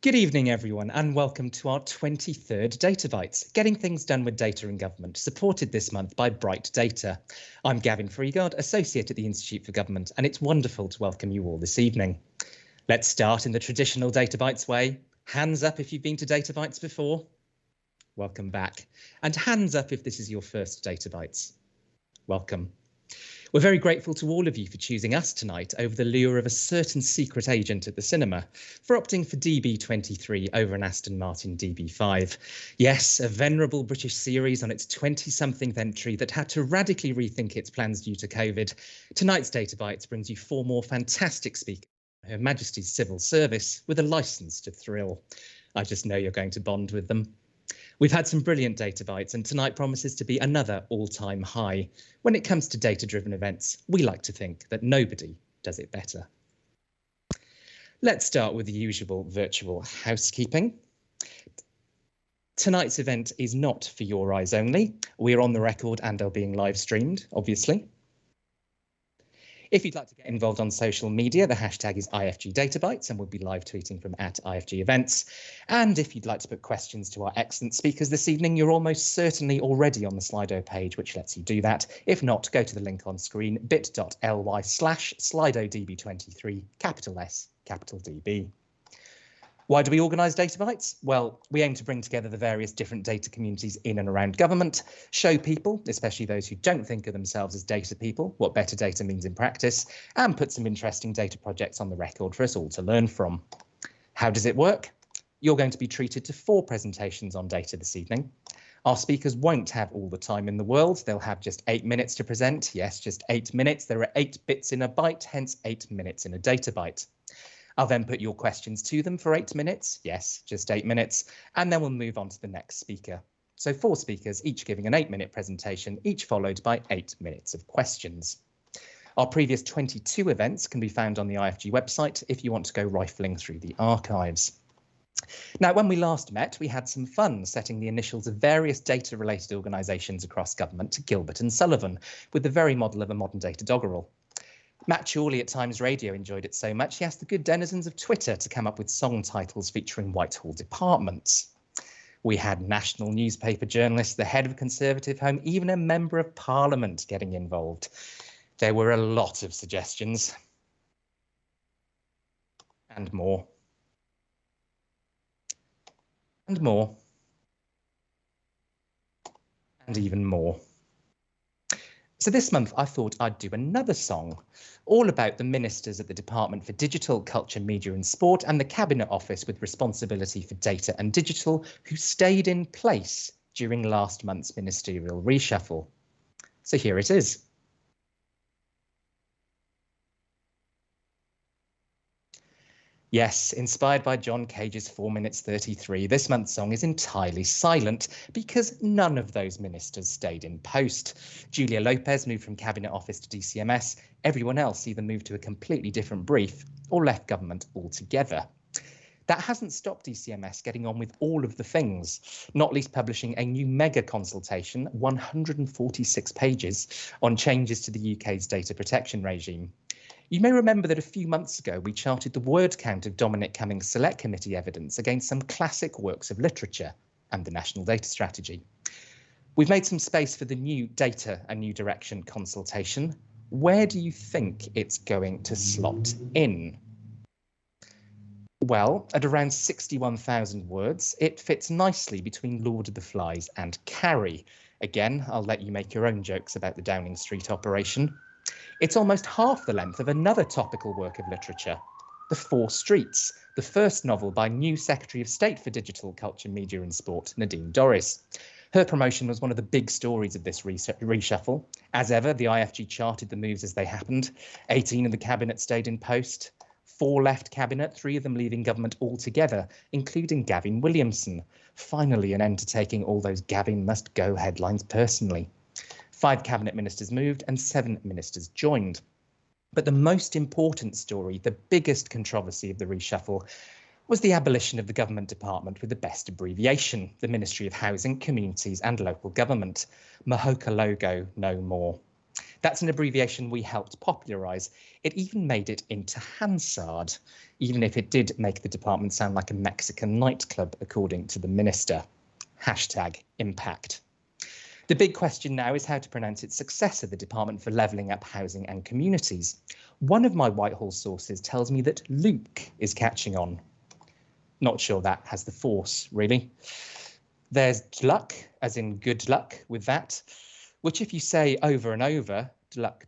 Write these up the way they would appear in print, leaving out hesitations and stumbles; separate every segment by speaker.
Speaker 1: Good evening, everyone, and welcome to our 23rd Data Bites, getting things done with data in government, supported this month by Bright Data. I'm Gavin Freegard, Associate at the Institute for Government, and it's wonderful to welcome you all this evening. Let's start in the traditional Data Bites way. Hands up if you've been to Data Bites before. Welcome back. And hands up if this is your first Data Bites. Welcome. We're very grateful to all of you for choosing us tonight over the lure of a certain secret agent at the cinema, for opting for DB23 over an Aston Martin DB5. Yes, a venerable British series on its 20-something entry that had to radically rethink its plans due to COVID. Tonight's Data Bites brings you four more fantastic speakers from Her Majesty's Civil Service with a licence to thrill. I just know you're going to bond with them. We've had some brilliant Data Bites, and tonight promises to be another all-time high. When it comes to data-driven events, we like to think that nobody does it better. Let's start with the usual virtual housekeeping. Tonight's event is not for your eyes only. We are on the record and are being live streamed, obviously. If you'd like to get involved on social media, the hashtag is IFG Data Bites, and we'll be live tweeting from @IFG Events. And if you'd like to put questions to our excellent speakers this evening, you're almost certainly already on the Slido page, which lets you do that. If not, go to the link on screen, bit.ly/SlidoDB23, capital S, capital DB. Why do we organise Data Bites? Well, we aim to bring together the various different data communities in and around government, show people, especially those who don't think of themselves as data people, what better data means in practice, and put some interesting data projects on the record for us all to learn from. How does it work? You're going to be treated to 4 presentations on data this evening. Our speakers won't have all the time in the world. They'll have just 8 minutes to present. Yes, just 8 minutes. There are 8 bits in a byte, hence 8 minutes in a data byte. I'll then put your questions to them for 8 minutes. Yes, just 8 minutes. And then we'll move on to the next speaker. So 4 speakers, each giving an 8-minute presentation, each followed by 8 minutes of questions. Our previous 22 events can be found on the IFG website if you want to go rifling through the archives. Now, when we last met, we had some fun setting the initials of various data-related organisations across government to Gilbert and Sullivan, with the very model of a modern data doggerel. Matt Chorley at Times Radio enjoyed it so much he asked the good denizens of Twitter to come up with song titles featuring Whitehall departments. We had national newspaper journalists, the head of Conservative Home, even a member of Parliament getting involved. There were a lot of suggestions. And more. And more. And even more. So this month I thought I'd do another song, all about the ministers at the Department for Digital, Culture, Media and Sport and the Cabinet Office with responsibility for data and digital who stayed in place during last month's ministerial reshuffle. So here it is. Yes, inspired by John Cage's 4 minutes 33, this month's song is entirely silent because none of those ministers stayed in post. Julia Lopez moved from Cabinet Office to DCMS. Everyone else either moved to a completely different brief or left government altogether. That hasn't stopped DCMS getting on with all of the things, not least publishing a new mega consultation, 146 pages, on changes to the UK's data protection regime. You may remember that a few months ago we charted the word count of Dominic Cummings' Select Committee evidence against some classic works of literature and the National Data Strategy. We've made some space for the new Data and New Direction consultation. Where do you think it's going to slot in? Well, at around 61,000 words, it fits nicely between Lord of the Flies and Carrie. Again, I'll let you make your own jokes about the Downing Street operation. It's almost half the length of another topical work of literature, The Four Streets, the first novel by new Secretary of State for Digital, Culture, Media and Sport, Nadine Dorries. Her promotion was one of the big stories of this reshuffle. As ever, the IFG charted the moves as they happened. 18 of the cabinet stayed in post. 4 left cabinet, 3 of them leaving government altogether, including Gavin Williamson. Finally, an end to taking all those Gavin must go headlines personally. 5 cabinet ministers moved and 7 ministers joined. But the most important story, the biggest controversy of the reshuffle, was the abolition of the government department with the best abbreviation, the Ministry of Housing, Communities and Local Government. Mahoka logo no more. That's an abbreviation we helped popularise. It even made it into Hansard, even if it did make the department sound like a Mexican nightclub, according to the minister. #impact. The big question now is how to pronounce its successor, the Department for Levelling Up Housing and Communities. One of my Whitehall sources tells me that Luke is catching on. Not sure that has the force, really. There's luck, as in good luck with that, which if you say over and over, dluck,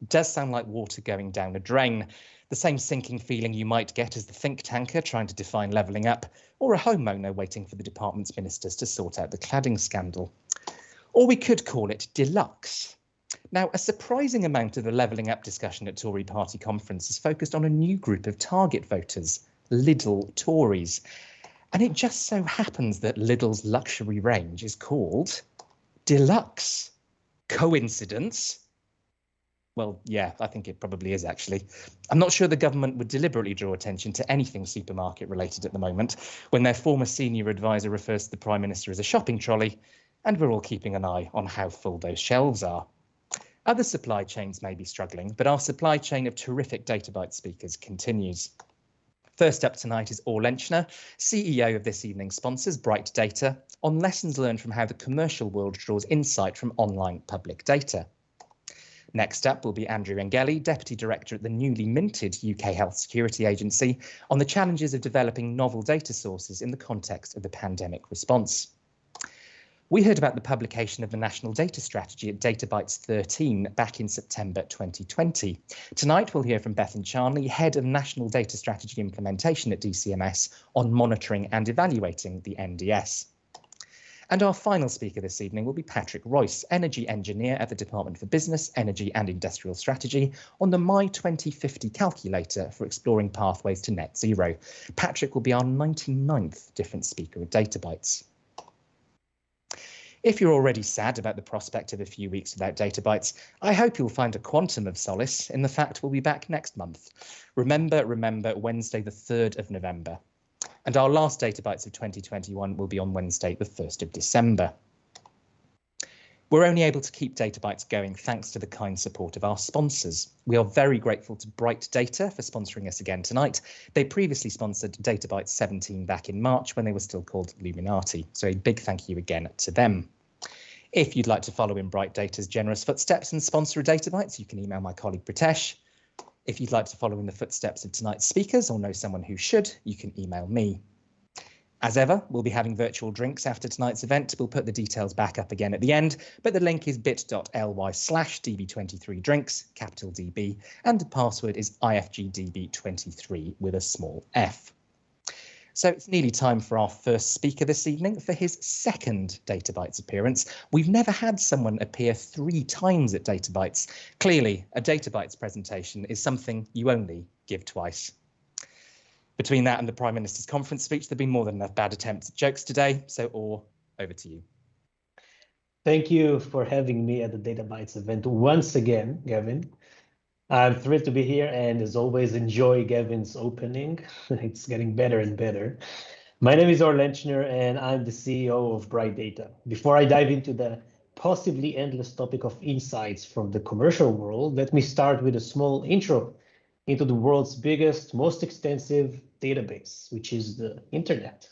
Speaker 1: does sound like water going down a drain. The same sinking feeling you might get as the think tanker trying to define levelling up, or a homeowner waiting for the department's ministers to sort out the cladding scandal. Or we could call it deluxe. Now, a surprising amount of the levelling up discussion at Tory party conference is focused on a new group of target voters, Lidl Tories. And it just so happens that Lidl's luxury range is called Deluxe. Coincidence? Well, yeah, I think it probably is, actually. I'm not sure the government would deliberately draw attention to anything supermarket related at the moment, when their former senior advisor refers to the Prime Minister as a shopping trolley, and we're all keeping an eye on how full those shelves are. Other supply chains may be struggling, but our supply chain of terrific DataByte speakers continues. First up tonight is Lenchner, CEO of this evening's sponsors, Bright Data, on lessons learned from how the commercial world draws insight from online public data. Next up will be Andrew Engeli, Deputy Director at the newly minted UK Health Security Agency, on the challenges of developing novel data sources in the context of the pandemic response. We heard about the publication of the National Data Strategy at DataBytes 13 back in September 2020. Tonight we'll hear from Bethan Charnley, Head of National Data Strategy Implementation at Dcms, on monitoring and evaluating the NDS. And our final speaker this evening will be Patrick Royce, Energy Engineer at the Department for Business, Energy and Industrial Strategy, on the My 2050 calculator for exploring pathways to net zero. Patrick will be our 99th different speaker at DataBytes. If you're already sad about the prospect of a few weeks without DataBytes, I hope you'll find a quantum of solace in the fact we'll be back next month. Remember, Wednesday the 3rd of November. And our last DataBytes of 2021 will be on Wednesday the 1st of December. We're only able to keep DataBytes going thanks to the kind support of our sponsors. We are very grateful to Bright Data for sponsoring us again tonight. They previously sponsored DataBytes 17 back in March when they were still called Luminati. So a big thank you again to them. If you'd like to follow in Bright Data's generous footsteps and sponsor a DataBytes, you can email my colleague Pritesh. If you'd like to follow in the footsteps of tonight's speakers or know someone who should, you can email me. As ever, we'll be having virtual drinks after tonight's event. We'll put the details back up again at the end, but the link is bit.ly/db23drinks, capital DB, and the password is ifgdb23 with a small f. So it's nearly time for our first speaker this evening for his second DataBytes appearance. We've never had someone appear 3 times at DataBytes. Clearly, a DataBytes presentation is something you only give twice. Between that and the Prime Minister's conference speech, there've been more than enough bad attempts at jokes today. So, over to you.
Speaker 2: Thank you for having me at the DataBytes event once again, Gavin. I'm thrilled to be here and as always enjoy Gavin's opening. It's getting better and better. My name is Lenchner and I'm the CEO of Bright Data. Before I dive into the possibly endless topic of insights from the commercial world, let me start with a small intro into the world's biggest, most extensive database, which is the internet.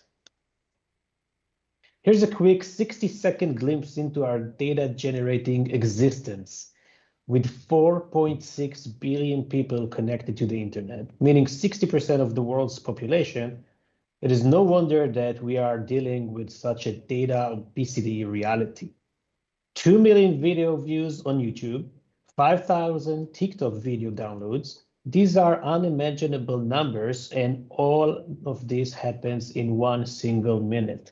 Speaker 2: Here's a quick 60-second glimpse into our data generating existence. With 4.6 billion people connected to the internet, meaning 60% of the world's population, it is no wonder that we are dealing with such a data obesity reality. 2 million video views on YouTube, 5,000 TikTok video downloads. These are unimaginable numbers, and all of this happens in 1 single minute.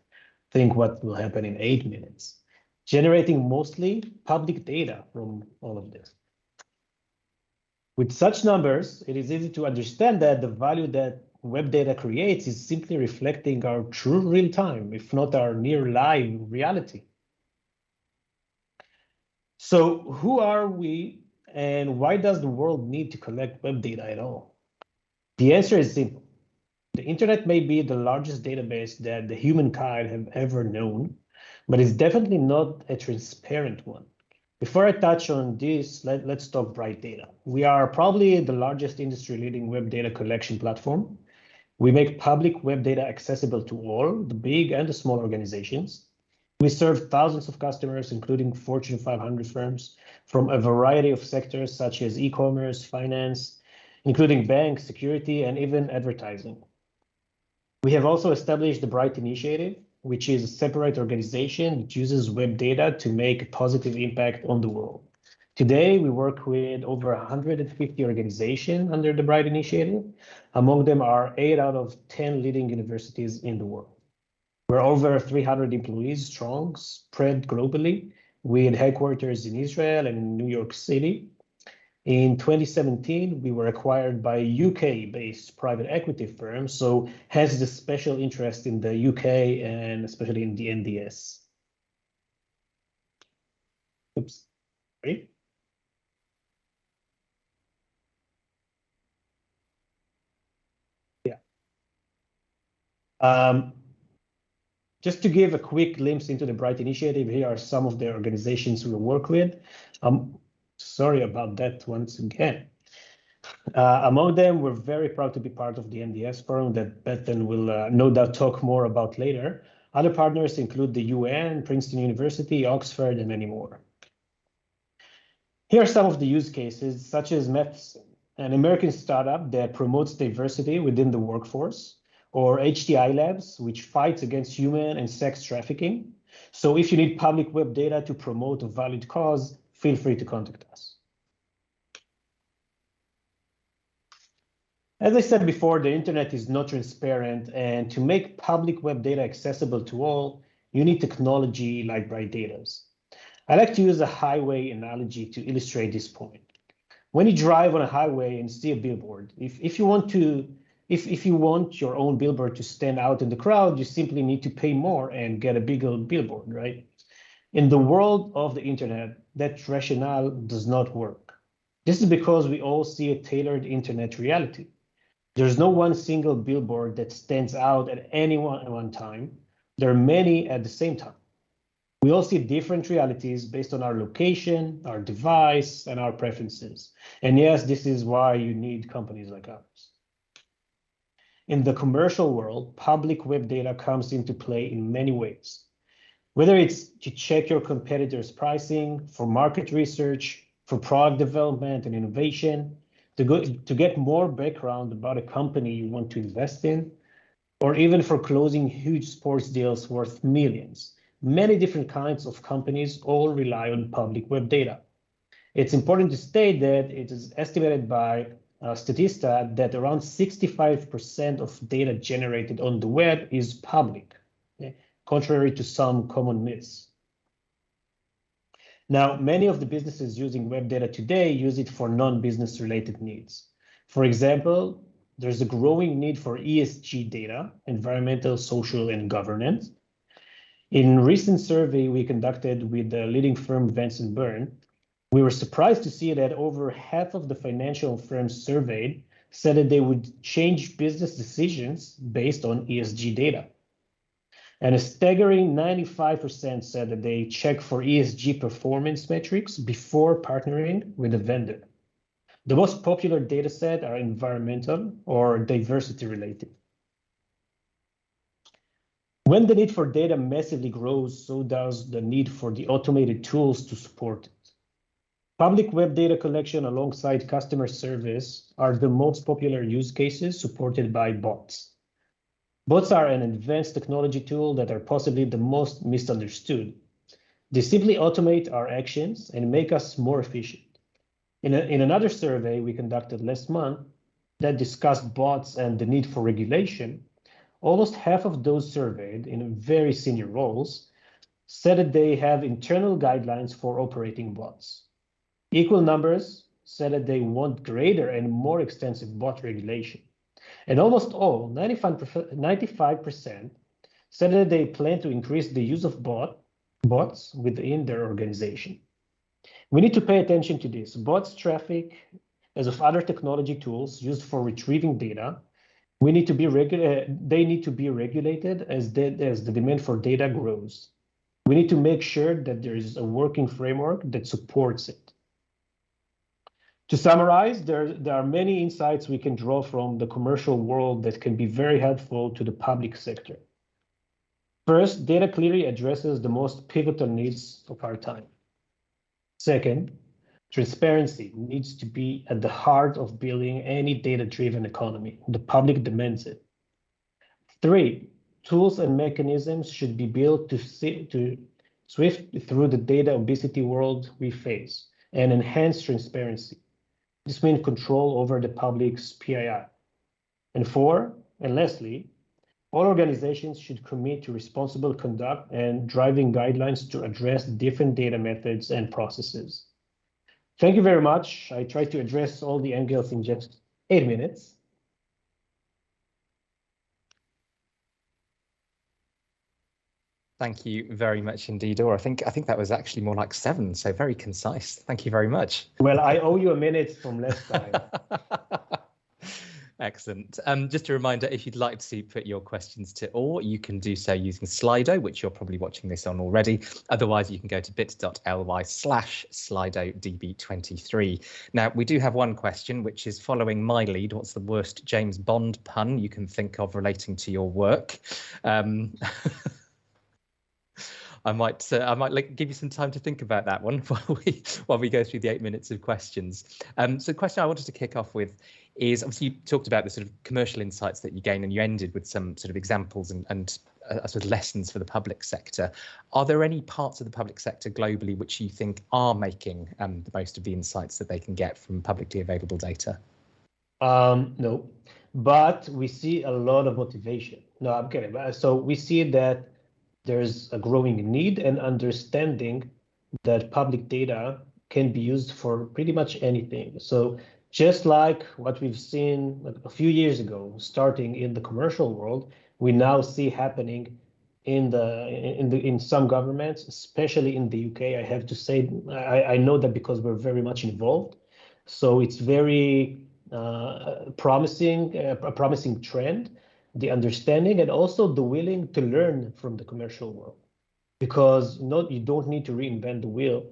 Speaker 2: Think what will happen in 8 minutes. Generating mostly public data from all of this. With such numbers, it is easy to understand that the value that web data creates is simply reflecting our true real-time, if not our near-live reality. So who are we and why does the world need to collect web data at all? The answer is simple. The internet may be the largest database that the humankind have ever known, but it's definitely not a transparent one. Before I touch on this, let's talk Bright Data. We are probably the largest industry-leading web data collection platform. We make public web data accessible to all, the big and the small organizations. We serve thousands of customers, including Fortune 500 firms, from a variety of sectors such as e-commerce, finance, including banks, security, and even advertising. We have also established the Bright Initiative, which is a separate organization that uses web data to make a positive impact on the world. Today, we work with over 150 organizations under the Bright Initiative. Among them are 8 out of 10 leading universities in the world. We're over 300 employees strong, spread globally, with headquarters in Israel and in New York City. In 2017, we were acquired by a UK-based private equity firm, so has the special interest in the UK and especially in the NDS. Oops, sorry. Just to give a quick glimpse into the Bright Initiative, here are some of the organizations we work with. Sorry about that once again. Among them, we're very proud to be part of the NDS forum that Bethan will no doubt talk more about later. Other partners include the UN, Princeton University, Oxford, and many more. Here are some of the use cases, such as Matheson, an American startup that promotes diversity within the workforce, or HTI Labs, which fights against human and sex trafficking. So if you need public web data to promote a valid cause, feel free to contact us. As I said before, the internet is not transparent, and to make public web data accessible to all, you need technology like Bright Data's. I like to use a highway analogy to illustrate this point. When you drive on a highway and see a billboard, if you want your own billboard to stand out in the crowd, you simply need to pay more and get a bigger billboard, right? In the world of the internet, that rationale does not work. This is because we all see a tailored internet reality. There's no one single billboard that stands out at any one time. There are many at the same time. We all see different realities based on our location, our device, and our preferences. And yes, this is why you need companies like ours. In the commercial world, public web data comes into play in many ways. Whether it's to check your competitors' pricing, for market research, for product development and innovation, to get more background about a company you want to invest in, or even for closing huge sports deals worth millions. Many different kinds of companies all rely on public web data. It's important to state that it is estimated by Statista that around 65% of data generated on the web is public, contrary to some common myths. Now, many of the businesses using web data today use it for non-business related needs. For example, there's a growing need for ESG data, environmental, social, and governance. In a recent survey we conducted with the leading firm Vance & Byrne, we were surprised to see that over half of the financial firms surveyed said that they would change business decisions based on ESG data. And a staggering 95% said that they check for ESG performance metrics before partnering with a vendor. The most popular data set are environmental or diversity related. When the need for data massively grows, so does the need for the automated tools to support it. Public web data collection alongside customer service are the most popular use cases supported by bots. Bots are an advanced technology tool that are possibly the most misunderstood. They simply automate our actions and make us more efficient. In another survey we conducted last month that discussed bots and the need for regulation, almost half of those surveyed in very senior roles said that they have internal guidelines for operating bots. Equal numbers said that they want greater and more extensive bot regulation. And almost all, 95%, said that they plan to increase the use of bots within their organization. We need to pay attention to this. Bots traffic, as of other technology tools used for retrieving data, they need to be regulated as the demand for data grows. We need to make sure that there is a working framework that supports it. To summarize, there are many insights we can draw from the commercial world that can be very helpful to the public sector. First, data clearly addresses the most pivotal needs of our time. Second, transparency needs to be at the heart of building any data-driven economy. The public demands it. Three, tools and mechanisms should be built to swift through the data obesity world we face and enhance transparency. This means control over the public's PII. And four, and lastly, all organizations should commit to responsible conduct and driving guidelines to address different data methods and processes. Thank you very much. I tried to address all the angles in just 8 minutes.
Speaker 1: Thank you very much indeed, Or. I think that was actually more like 7, so very concise. Thank you very much.
Speaker 2: Well, I owe you a minute from last time.
Speaker 1: Excellent. Just a reminder, if you'd like to put your questions to Or, you can do so using Slido, which you're probably watching this on already. Otherwise, you can go to bit.ly/SlidoDB23. Now, we do have one question, which is following my lead. What's the worst James Bond pun you can think of relating to your work? I might give you some time to think about that one while we go through the 8 minutes of questions. So the question I wanted to kick off with is, obviously you talked about the sort of commercial insights that you gain, and you ended with some sort of examples and sort of lessons for the public sector. Are there any parts of the public sector globally which you think are making the most of the insights that they can get from publicly available data?
Speaker 2: No, but we see a lot of motivation. No, I'm kidding. So we see that there's a growing need and understanding that public data can be used for pretty much anything. So just like what we've seen a few years ago, starting in the commercial world, we now see happening in some governments, especially in the UK. I have to say, I know that because we're very much involved. So it's very promising, a promising trend, the understanding, and also the willing to learn from the commercial world, because you don't need to reinvent the wheel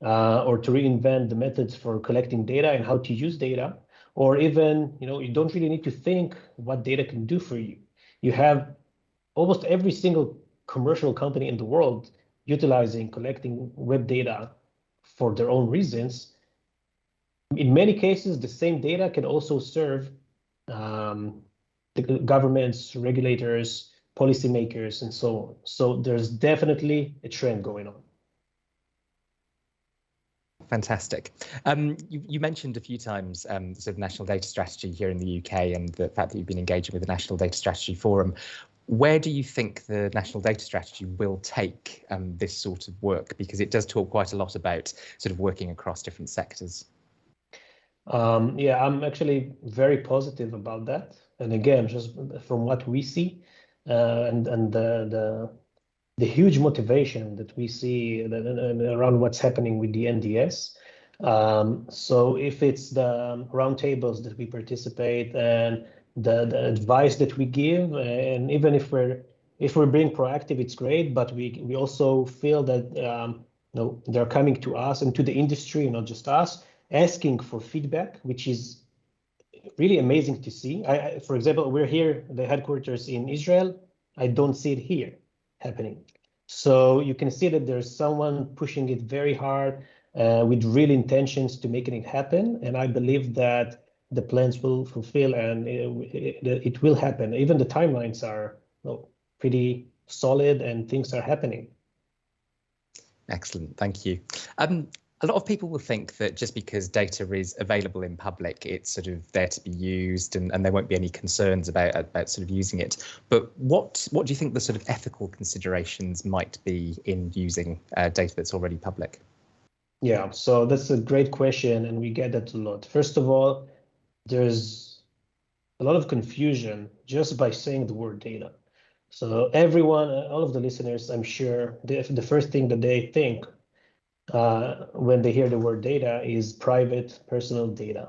Speaker 2: or to reinvent the methods for collecting data and how to use data, or even, you don't really need to think what data can do for you. You have almost every single commercial company in the world utilizing collecting web data for their own reasons. In many cases, the same data can also serve the governments, regulators, policymakers, and so on. So there's definitely a trend going on.
Speaker 1: Fantastic. You mentioned a few times the sort of national data strategy here in the UK and the fact that you've been engaging with the National Data Strategy Forum. Where do you think the National Data Strategy will take this sort of work? Because it does talk quite a lot about sort of working across different sectors.
Speaker 2: Yeah, I'm actually very positive about that. And again, just from what we see and the huge motivation that we see around what's happening with the NDS. So if it's the roundtables that we participate and the advice that we give, and even if we're being proactive, it's great. But we also feel that they're coming to us and to the industry, not just us, asking for feedback, which is really amazing to see. For example, we're here, the headquarters in Israel. I don't see it here happening. So you can see that there's someone pushing it very hard with real intentions to making it happen. And I believe that the plans will fulfill and it will happen. Even the timelines are pretty solid and things are happening.
Speaker 1: Excellent, thank you. A lot of people will think that just because data is available in public, it's sort of there to be used and there won't be any concerns about sort of using it. But what do you think the sort of ethical considerations might be in using data that's already public?
Speaker 2: Yeah, so that's a great question, and we get that a lot. First of all, there's a lot of confusion just by saying the word data. So everyone, all of the listeners, I'm sure, the first thing that they think when they hear the word data is private personal data.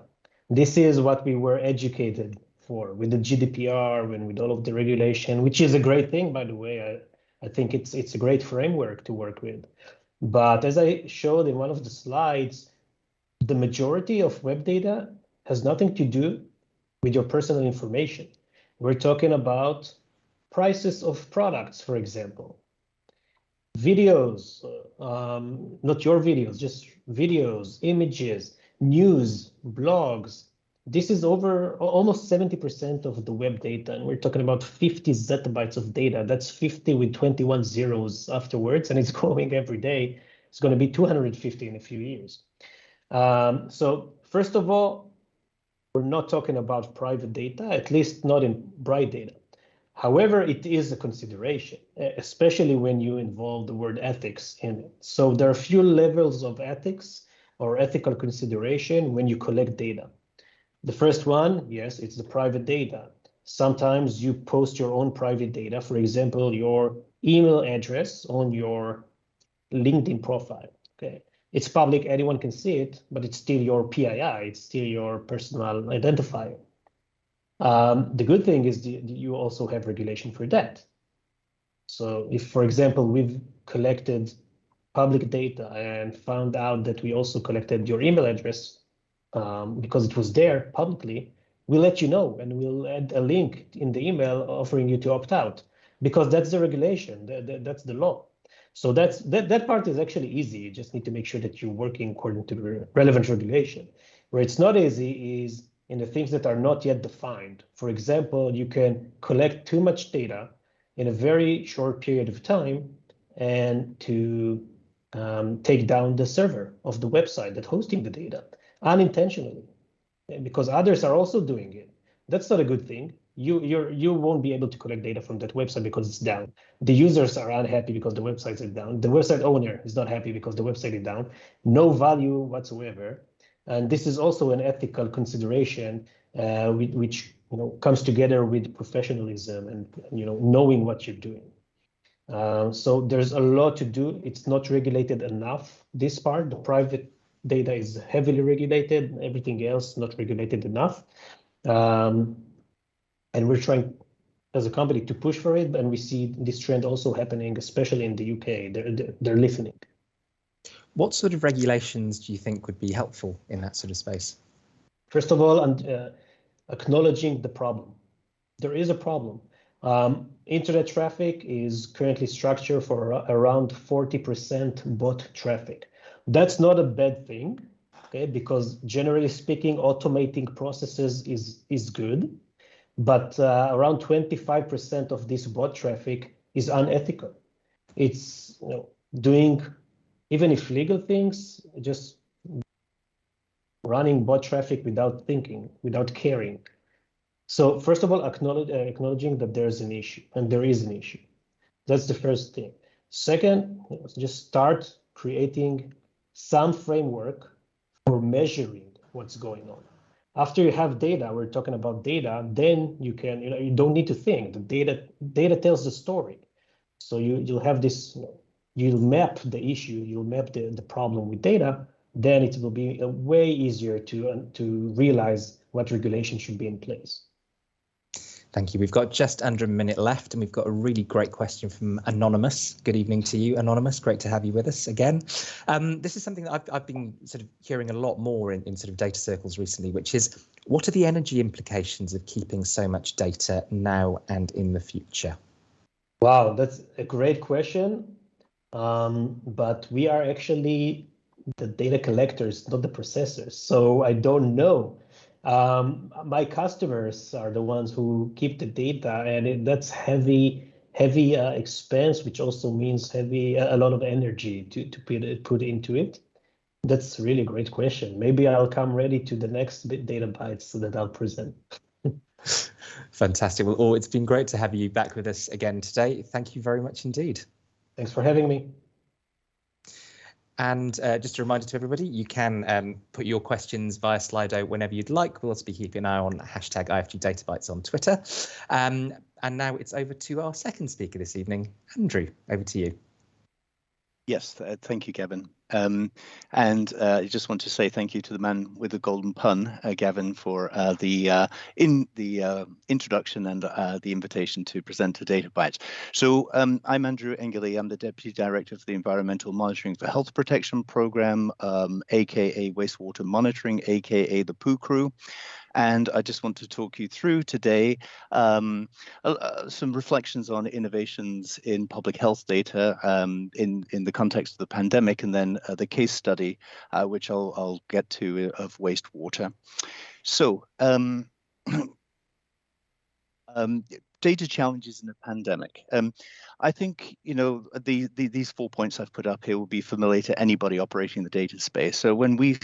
Speaker 2: This is what we were educated for with the GDPR and with all of the regulation, which is a great thing, by the way. I think it's a great framework to work with. But as I showed in one of the slides, the majority of web data has nothing to do with your personal information. We're talking about prices of products, for example. Videos, not your videos, just videos, images, news, blogs. This is over almost 70% of the web data, and we're talking about 50 zettabytes of data. That's 50 with 21 zeros afterwards, and it's growing every day. It's going to be 250 in a few years. So first of all, we're not talking about private data, at least not in bright data. However, it is a consideration, especially when you involve the word ethics in it. So there are a few levels of ethics or ethical consideration when you collect data. The first one, yes, it's the private data. Sometimes you post your own private data, for example, your email address on your LinkedIn profile. Okay, it's public, anyone can see it, but it's still your PII, it's still your personal identifier. The good thing is you also have regulation for that. So if, for example, we've collected public data and found out that we also collected your email address because it was there publicly, we'll let you know and we'll add a link in the email offering you to opt out, because that's the regulation, that's the law. So that part is actually easy. You just need to make sure that you're working according to the relevant regulation. Where it's not easy is in the things that are not yet defined. For example, you can collect too much data in a very short period of time and to take down the server of the website that's hosting the data unintentionally, because others are also doing it. That's not a good thing. You won't be able to collect data from that website because it's down. The users are unhappy because the website is down. The website owner is not happy because the website is down. No value whatsoever. And this is also an ethical consideration, which comes together with professionalism and knowing what you're doing. So there's a lot to do. It's not regulated enough. This part, the private data, is heavily regulated. Everything else not regulated enough. And we're trying as a company to push for it, and we see this trend also happening, especially in the UK. They're listening.
Speaker 1: What sort of regulations do you think would be helpful in that sort of space?
Speaker 2: First of all, acknowledging the problem. There is a problem. Internet traffic is currently structured for around 40% bot traffic. That's not a bad thing, okay? Because generally speaking, automating processes is good. But around 25% of this bot traffic is unethical. It's doing, even if legal things, just running bot traffic without thinking, without caring. So first of all, acknowledging that there's an issue, and there is an issue. That's the first thing. Second, just start creating some framework for measuring what's going on. After you have data, we're talking about data, then you can, you don't need to think. The data tells the story. So you'll have this, you'll map the issue, you'll map the problem with data, then it will be way easier to realize what regulation should be in place.
Speaker 1: Thank you. We've got just under a minute left, and we've got a really great question from Anonymous. Good evening to you, Anonymous. Great to have you with us again. This is something that I've been sort of hearing a lot more in sort of data circles recently, which is, what are the energy implications of keeping so much data now and in the future?
Speaker 2: Wow, that's a great question. But we are actually the data collectors, not the processors. So I don't know. My customers are the ones who keep the data, and that's heavy expense, which also means a lot of energy to put into it. That's really a great question. Maybe I'll come ready to the next data bites so that I'll present.
Speaker 1: Fantastic. Well, it's been great to have you back with us again today. Thank you very much indeed.
Speaker 2: Thanks for having me.
Speaker 1: And just a reminder to everybody, you can put your questions via Slido whenever you'd like. We'll also be keeping an eye on hashtag IFG Databytes on Twitter. And now it's over to our second speaker this evening. Andrew, over to you.
Speaker 3: Yes, thank you, Kevin. And I just want to say thank you to the man with the golden pun, Gavin, for the introduction and the invitation to present a Data Bytes. So I'm Andrew Engeli. I'm the Deputy Director of the Environmental Monitoring for Health Protection Program, aka Wastewater Monitoring, aka the POO Crew. And I just want to talk you through today some reflections on innovations in public health data in the context of the pandemic, and then the case study, which I'll get to, of wastewater. So data challenges in the pandemic. I think, you know, these 4 points I've put up here will be familiar to anybody operating the data space. So when we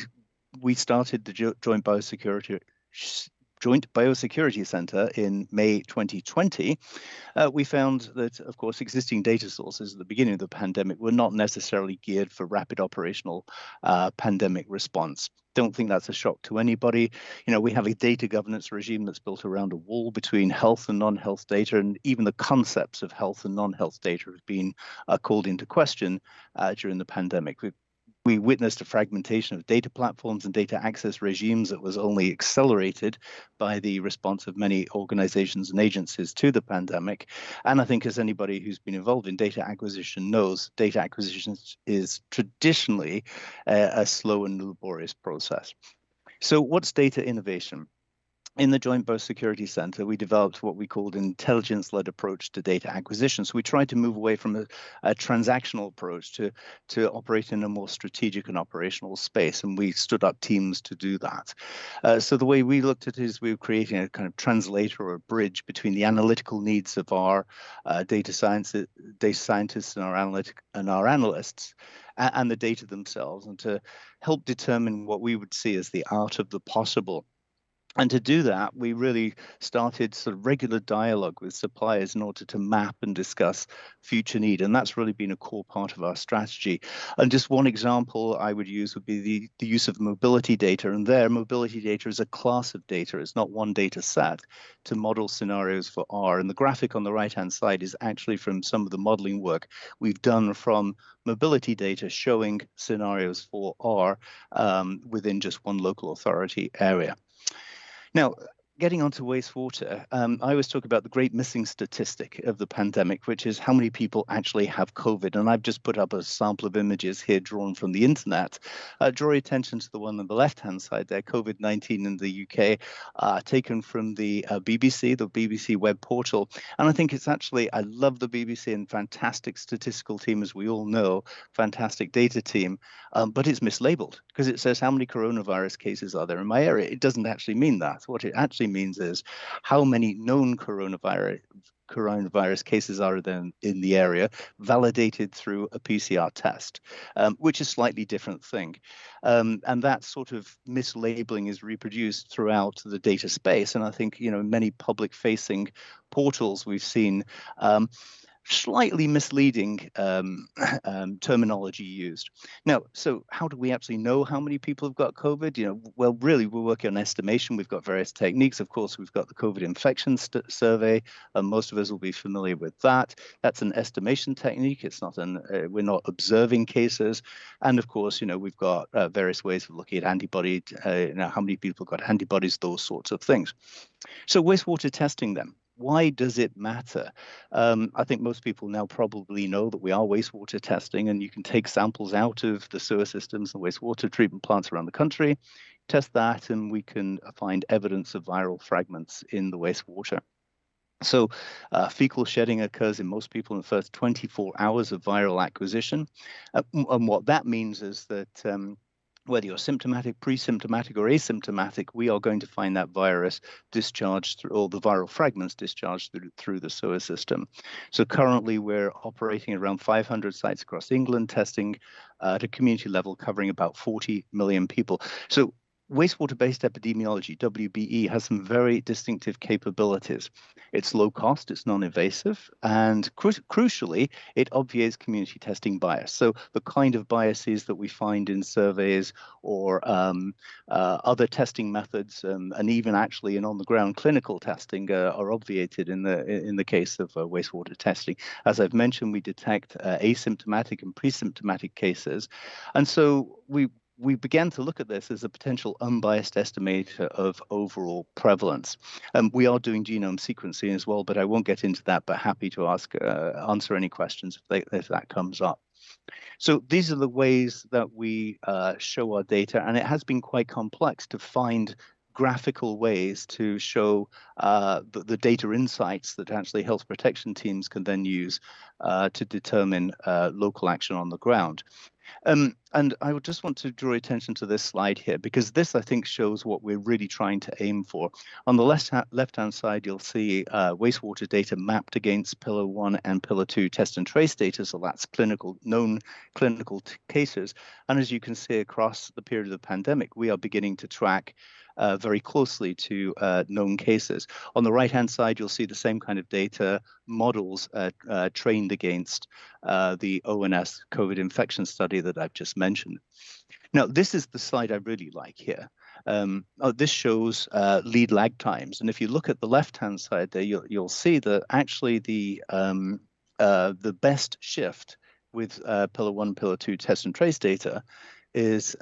Speaker 3: started the Joint Biosecurity Center in May 2020, we found that, of course, existing data sources at the beginning of the pandemic were not necessarily geared for rapid operational pandemic response. Don't think that's a shock to anybody. You know, we have a data governance regime that's built around a wall between health and non-health data, and even the concepts of health and non-health data have been called into question during the pandemic. We witnessed a fragmentation of data platforms and data access regimes that was only accelerated by the response of many organizations and agencies to the pandemic. And I think, as anybody who's been involved in data acquisition knows, data acquisition is traditionally a slow and laborious process. So what's data innovation? In the Joint Biosecurity Center, we developed what we called an intelligence-led approach to data acquisition. So we tried to move away from a transactional approach to operate in a more strategic and operational space, and we stood up teams to do that. So the way we looked at it is we were creating a kind of translator or a bridge between the analytical needs of our data scientists and our analysts and the data themselves, and to help determine what we would see as the art of the possible. And to do that, we really started sort of regular dialogue with suppliers in order to map and discuss future need. And that's really been a core part of our strategy. And just one example I would use would be the use of mobility data. And there, mobility data is a class of data. It's not one data set to model scenarios for R. And the graphic on the right-hand side is actually from some of the modeling work we've done from mobility data showing scenarios for R within just one local authority area. Now, getting onto wastewater, I always talk about the great missing statistic of the pandemic, which is how many people actually have COVID. And I've just put up a sample of images here drawn from the internet. Draw your attention to the one on the left-hand side there, COVID-19 in the UK, taken from the BBC web portal. And I think it's actually, I love the BBC and fantastic statistical team, as we all know, fantastic data team, but it's mislabeled because it says how many coronavirus cases are there in my area. It doesn't actually mean that. What it actually means is how many known coronavirus cases are there in the area, validated through a PCR test, which is a slightly different thing. And that sort of mislabeling is reproduced throughout the data space. And I think, you know, many public-facing portals we've seen slightly misleading terminology used. Now, so how do we actually know how many people have got COVID? You know, well, really, we're working on estimation. We've got various techniques. Of course, we've got the COVID infection survey. Most of us will be familiar with that. That's an estimation technique. It's not we're not observing cases. And of course, you know, we've got various ways of looking at antibody, you know, how many people got antibodies, those sorts of things. So wastewater testing then. Why does it matter? I think most people now probably know that we are wastewater testing, and you can take samples out of the sewer systems and wastewater treatment plants around the country, test that, and we can find evidence of viral fragments in the wastewater. So fecal shedding occurs in most people in the first 24 hours of viral acquisition. And what that means is that whether you're symptomatic, pre-symptomatic, or asymptomatic, we are going to find that virus discharged through, or the viral fragments discharged through the sewer system. So currently we're operating around 500 sites across England, testing at a community level covering about 40 million people. So wastewater-based epidemiology, WBE, has some very distinctive capabilities. It's low cost, it's non-invasive, and crucially, it obviates community testing bias. So the kind of biases that we find in surveys or other testing methods, and even actually in on-the-ground clinical testing, are obviated in the case of wastewater testing. As I've mentioned, we detect asymptomatic and pre-symptomatic cases, and so we began to look at this as a potential unbiased estimator of overall prevalence. We are doing genome sequencing as well, but I won't get into that, but happy to answer any questions if that comes up. So these are the ways that we show our data, and it has been quite complex to find graphical ways to show the data insights that actually health protection teams can then use to determine local action on the ground. And I would just want to draw attention to this slide here, because this, I think, shows what we're really trying to aim for. On the left-hand side, you'll see wastewater data mapped against Pillar 1 and Pillar 2 test and trace data, so that's known clinical cases. And as you can see across the period of the pandemic, we are beginning to track very closely to known cases. On the right-hand side, you'll see the same kind of data models trained against the ONS COVID infection study that I've just mentioned. Now, this is the slide I really like here. This shows lead lag times. And if you look at the left-hand side there, you'll see that actually the best shift with Pillar 1, Pillar 2 test and trace data is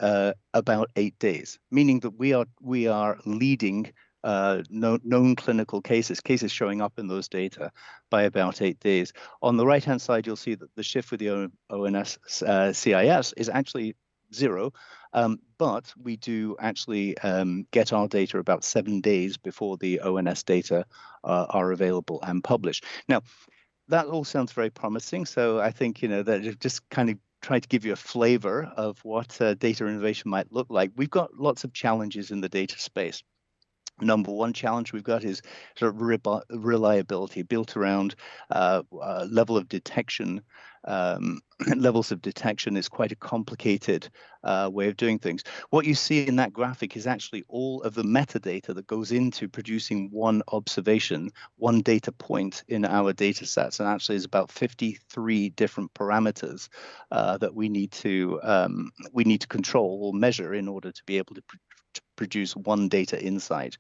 Speaker 3: about 8 days, meaning that we are leading known clinical cases showing up in those data by about 8 days. On the right-hand side, you'll see that the shift with the ONS CIS is actually 0, but we do actually get our data about 7 days before the ONS data are available and published. Now, that all sounds very promising, so I think that it just kind of try to give you a flavor of what data innovation might look like. We've got lots of challenges in the data space. Number one challenge we've got is sort of reliability built around level of detection. Levels of detection is quite a complicated way of doing things. What you see in that graphic is actually all of the metadata that goes into producing one observation, one data point in our data sets, and actually is about 53 different parameters that we need to control or measure in order to be able to produce one data insight.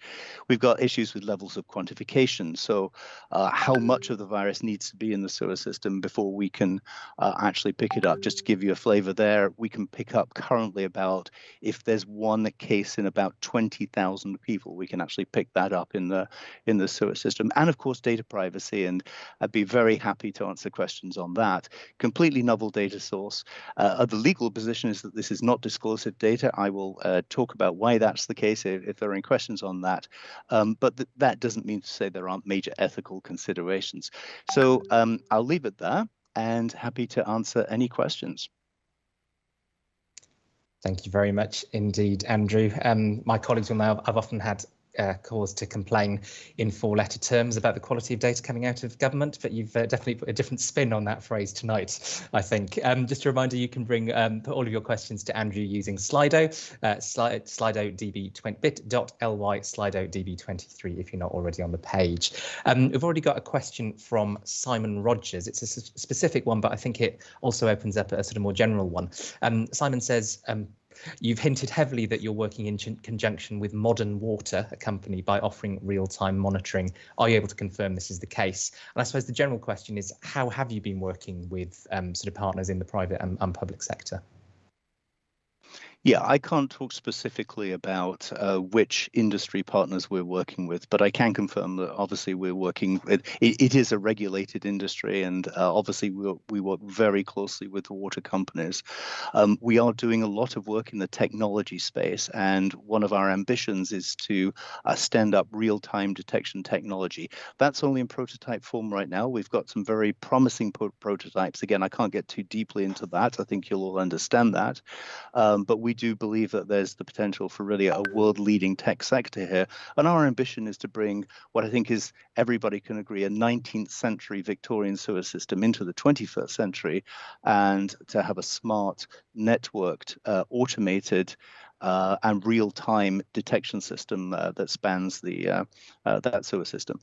Speaker 3: We've got issues with levels of quantification. So how much of the virus needs to be in the sewer system before we can actually pick it up. Just to give you a flavor there, we can pick up currently about, if there's one case in about 20,000 people, we can actually pick that up in the sewer system. And of course, data privacy. And I'd be very happy to answer questions on that. Completely novel data source. The legal position is that this is not disclosive data. I will talk about why that's the case if there are any questions on that. But that doesn't mean to say there aren't major ethical considerations. So I'll leave it there and happy to answer any questions.
Speaker 1: Thank you very much indeed, Andrew. My colleagues will know I've often had cause to complain in 4-letter terms about the quality of data coming out of government, but you've definitely put a different spin on that phrase tonight, I think. Just a reminder, you can put all of your questions to Andrew using Slido, Slido bit.ly Slido db23 if you're not already on the page. We've already got a question from Simon Rogers. It's a specific one, but I think it also opens up a sort of more general one. Simon says, you've hinted heavily that you're working in conjunction with Modern Water, a company, by offering real-time monitoring. Are you able to confirm this is the case? And I suppose the general question is, how have you been working with sort of partners in the private and public sector?
Speaker 3: Yeah, I can't talk specifically about which industry partners we're working with, but I can confirm that obviously we're working with, it is a regulated industry, and obviously we work very closely with the water companies. We are doing a lot of work in the technology space, and one of our ambitions is to stand up real-time detection technology. That's only in prototype form right now. We've got some very promising prototypes. Again, I can't get too deeply into that. I think you'll all understand that. But we do believe that there's the potential for really a world-leading tech sector here. And our ambition is to bring what I think is, everybody can agree, a 19th century Victorian sewer system into the 21st century, and to have a smart, networked, automated and real-time detection system that spans that sewer system.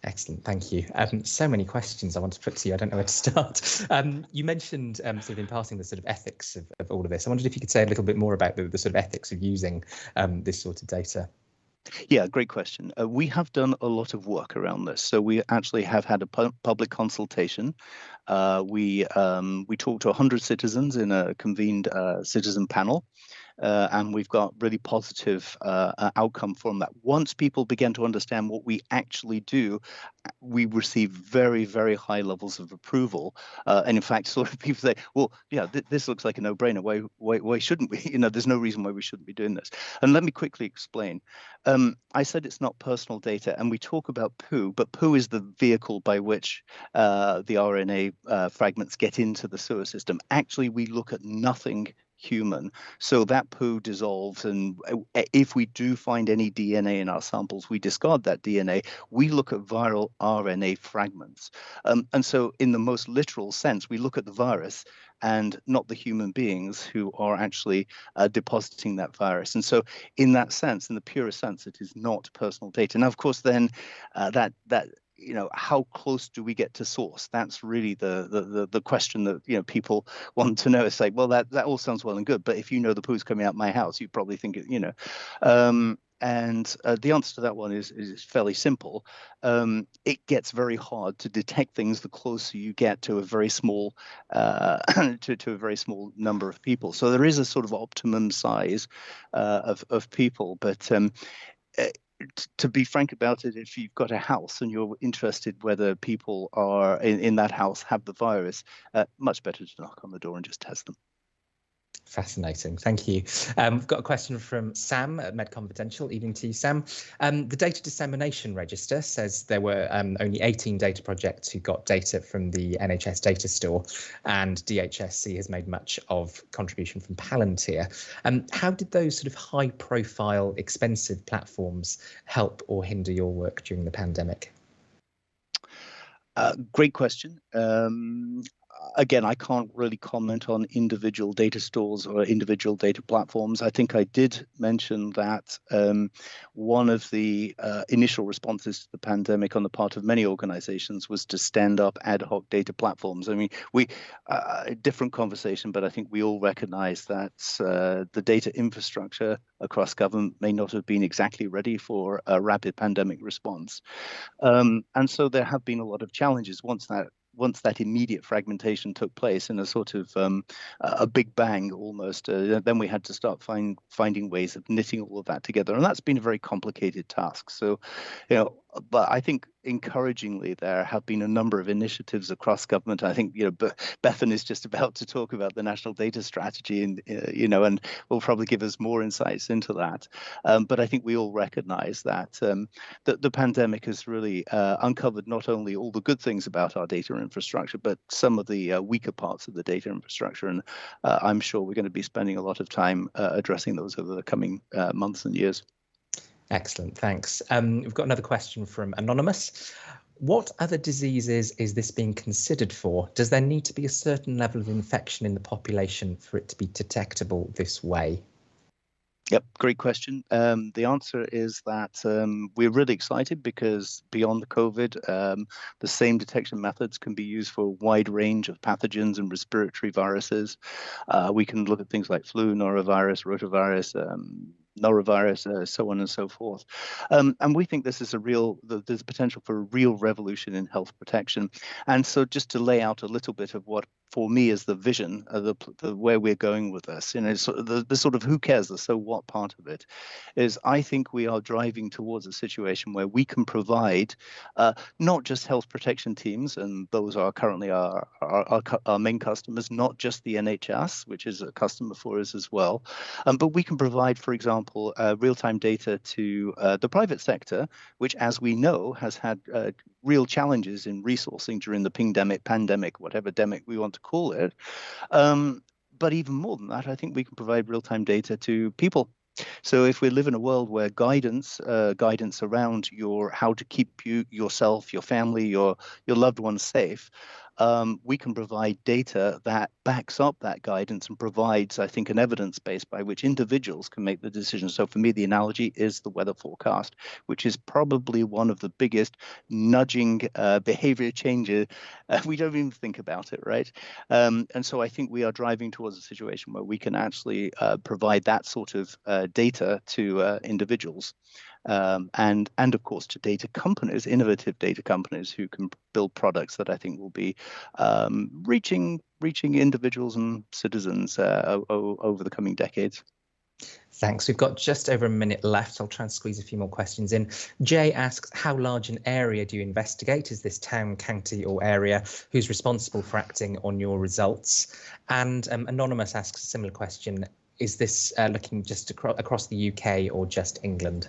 Speaker 1: Excellent, thank you. So many questions I want to put to you. I don't know where to start. You mentioned sort of in passing the sort of ethics of all of this. I wondered if you could say a little bit more about the sort of ethics of using this sort of data.
Speaker 3: Yeah, great question. We have done a lot of work around this. So we actually have had a public consultation. We talked to 100 citizens in a convened citizen panel. And we've got really positive outcome from that. Once people began to understand what we actually do, we receive very, very high levels of approval. And in fact, sort of people say, well, yeah, this looks like a no-brainer. Why shouldn't we? You know, there's no reason why we shouldn't be doing this. And let me quickly explain. I said it's not personal data, and we talk about poo, but poo is the vehicle by which the RNA fragments get into the sewer system. Actually, we look at nothing human. So that poo dissolves, and if we do find any DNA in our samples, we discard that DNA. We look at viral RNA fragments. And so in the most literal sense, we look at the virus and not the human beings who are actually depositing that virus. And so in that sense, in the purest sense, it is not personal data. Now, of course, then you know, how close do we get to source? That's really the question that, you know, people want to know. It's like, well, that all sounds well and good, but if you know the poo's coming out my house, you probably think it, you know. And the answer to that one is fairly simple. It gets very hard to detect things the closer you get to a very small to a very small number of people. So there is a sort of optimum size of people, but to be frank about it, if you've got a house and you're interested whether people are in that house have the virus, much better to knock on the door and just test them.
Speaker 1: Fascinating, thank you. We've got a question from Sam at Med Confidential. Evening to you, Sam. The data dissemination register says there were only 18 data projects who got data from the NHS data store, and DHSC has made much of contribution from Palantir. How did those sort of high-profile, expensive platforms help or hinder your work during the pandemic?
Speaker 3: Great question. Again, I can't really comment on individual data stores or individual data platforms. I think I did mention that one of the initial responses to the pandemic on the part of many organizations was to stand up ad hoc data platforms. I mean, different conversation, but I think we all recognize that the data infrastructure across government may not have been exactly ready for a rapid pandemic response. And so there have been a lot of challenges once that immediate fragmentation took place in a sort of a big bang almost, then we had to start finding ways of knitting all of that together. And that's been a very complicated task. So, you know, but I think encouragingly there have been a number of initiatives across government. I think, you know, Bethan is just about to talk about the national data strategy, and you know, and will probably give us more insights into that. But I think we all recognize that the pandemic has really uncovered not only all the good things about our data infrastructure, but some of the weaker parts of the data infrastructure. And I'm sure we're going to be spending a lot of time addressing those over the coming months and years.
Speaker 1: Excellent, thanks. We've got another question from Anonymous. What other diseases is this being considered for? Does there need to be a certain level of infection in the population for it to be detectable this way?
Speaker 3: Yep, great question. The answer is that we're really excited because beyond the COVID, the same detection methods can be used for a wide range of pathogens and respiratory viruses. We can look at things like flu, norovirus, rotavirus, norovirus, so on and so forth. And we think this is there's potential for a real revolution in health protection. And so just to lay out a little bit of what for me is the vision of where we're going with this, you know, the sort of who cares, the so what part of it is, I think we are driving towards a situation where we can provide not just health protection teams, and those are currently our main customers, not just the NHS, which is a customer for us as well, but we can provide, for example, real-time data to the private sector, which, as we know, has had real challenges in resourcing during the pandemic, whatever demic we want to call it. But even more than that, I think we can provide real-time data to people. So if we live in a world where guidance around how to keep yourself, your family, your loved ones safe, we can provide data that backs up that guidance and provides, I think, an evidence base by which individuals can make the decision. So for me, the analogy is the weather forecast, which is probably one of the biggest nudging behavior changes. We don't even think about it, right? And so I think we are driving towards a situation where we can actually provide that sort of data to individuals. And of course to data companies, innovative data companies who can build products that I think will be reaching individuals and citizens over the coming decades.
Speaker 1: Thanks. We've got just over a minute left. I'll try and squeeze a few more questions in. Jay asks, how large an area do you investigate? Is this town, county or area? Who's responsible for acting on your results? And Anonymous asks a similar question. Is this looking just across the UK or just England?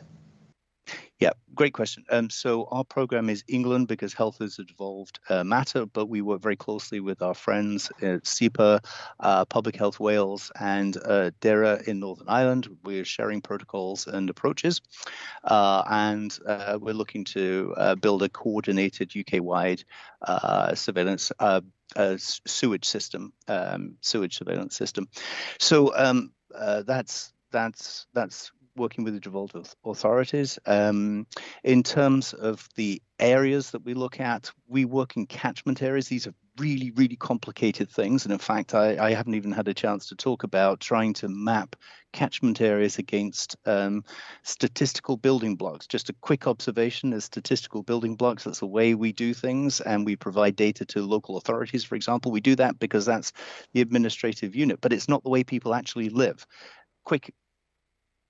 Speaker 3: Yeah, great question. So our program is England because health is a devolved matter, but we work very closely with our friends at SEPA, Public Health Wales and DERA in Northern Ireland. We're sharing protocols and approaches, and we're looking to build a coordinated UK-wide surveillance sewage system, sewage surveillance system. So that's working with the devolved authorities. In terms of the areas that we look at, we work in catchment areas. These are really, really complicated things. And in fact, I haven't even had a chance to talk about trying to map catchment areas against statistical building blocks. Just a quick observation is statistical building blocks. That's the way we do things. And we provide data to local authorities, for example. We do that because that's the administrative unit, but it's not the way people actually live.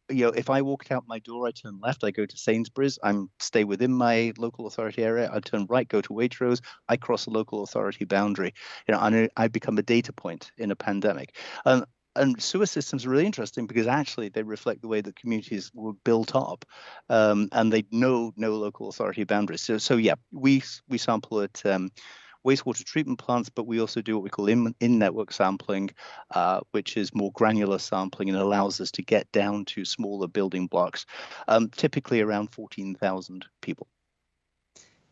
Speaker 3: If I walked out my door, I turn left, I go to Sainsbury's, stay within my local authority area, I turn right, go to Waitrose, I cross a local authority boundary. And I become a data point in a pandemic. And sewer systems are really interesting because actually they reflect the way that communities were built up, and they know no local authority boundaries. So yeah, we sample at wastewater treatment plants, but we also do what we call in-network sampling, which is more granular sampling and allows us to get down to smaller building blocks, typically around 14,000 people.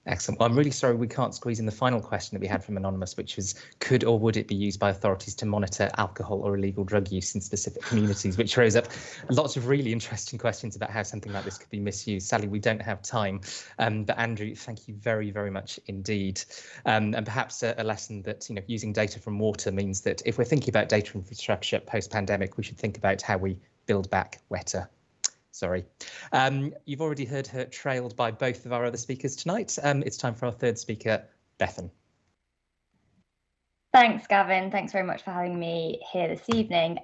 Speaker 1: Excellent. Well, I'm really sorry we can't squeeze in the final question that we had from Anonymous, which was, could or would it be used by authorities to monitor alcohol or illegal drug use in specific communities, which throws up lots of really interesting questions about how something like this could be misused. Sadly, we don't have time. But Andrew, thank you very, very much indeed. And perhaps a lesson that, using data from water means that if we're thinking about data infrastructure post-pandemic, we should think about how we build back wetter. Sorry. You've already heard her trailed by both of our other speakers tonight. It's time for our third speaker, Bethan.
Speaker 4: Thanks, Gavin. Thanks very much for having me here this evening.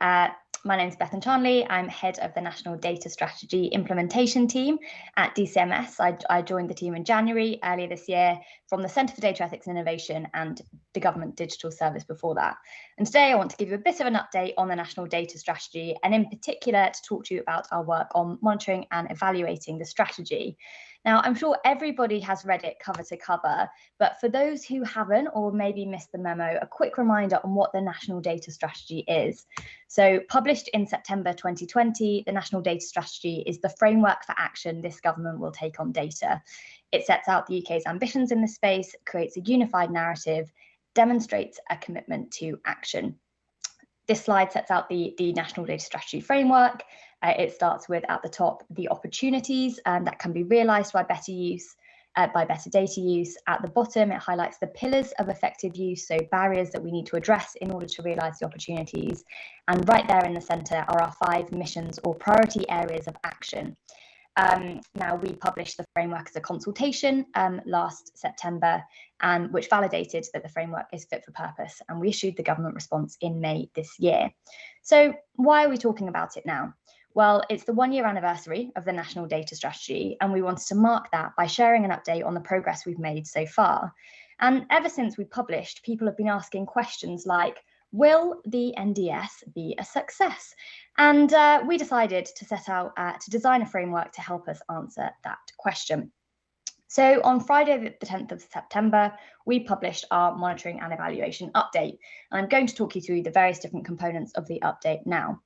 Speaker 4: My name is Bethan Charnley. I'm head of the National Data Strategy Implementation Team at Dcms. I joined the team in January earlier this year from the Centre for Data Ethics and Innovation and the Government Digital Service before that. And today I want to give you a bit of an update on the National Data Strategy, and in particular to talk to you about our work on monitoring and evaluating the strategy. Now, I'm sure everybody has read it cover to cover, but for those who haven't or maybe missed the memo, a quick reminder on what the National Data Strategy is. So published in September 2020, the National Data Strategy is the framework for action this government will take on data. It sets out the UK's ambitions in this space, creates a unified narrative, demonstrates a commitment to action. This slide sets out the National Data Strategy framework. It starts with, at the top, the opportunities that can be realised by better use, by better data use. At the bottom, it highlights the pillars of effective use, so barriers that we need to address in order to realise the opportunities. And right there in the centre are our 5 missions or priority areas of action. Now, we published the framework as a consultation last September, which validated that the framework is fit for purpose, and we issued the government response in May this year. So why are we talking about it now? Well, it's the 1-year anniversary of the National Data Strategy, and we wanted to mark that by sharing an update on the progress we've made so far. And ever since we published, people have been asking questions like, will the NDS be a success? And we decided to set out to design a framework to help us answer that question. So on Friday, the 10th of September, we published our monitoring and evaluation update. And I'm going to talk you through the various different components of the update now.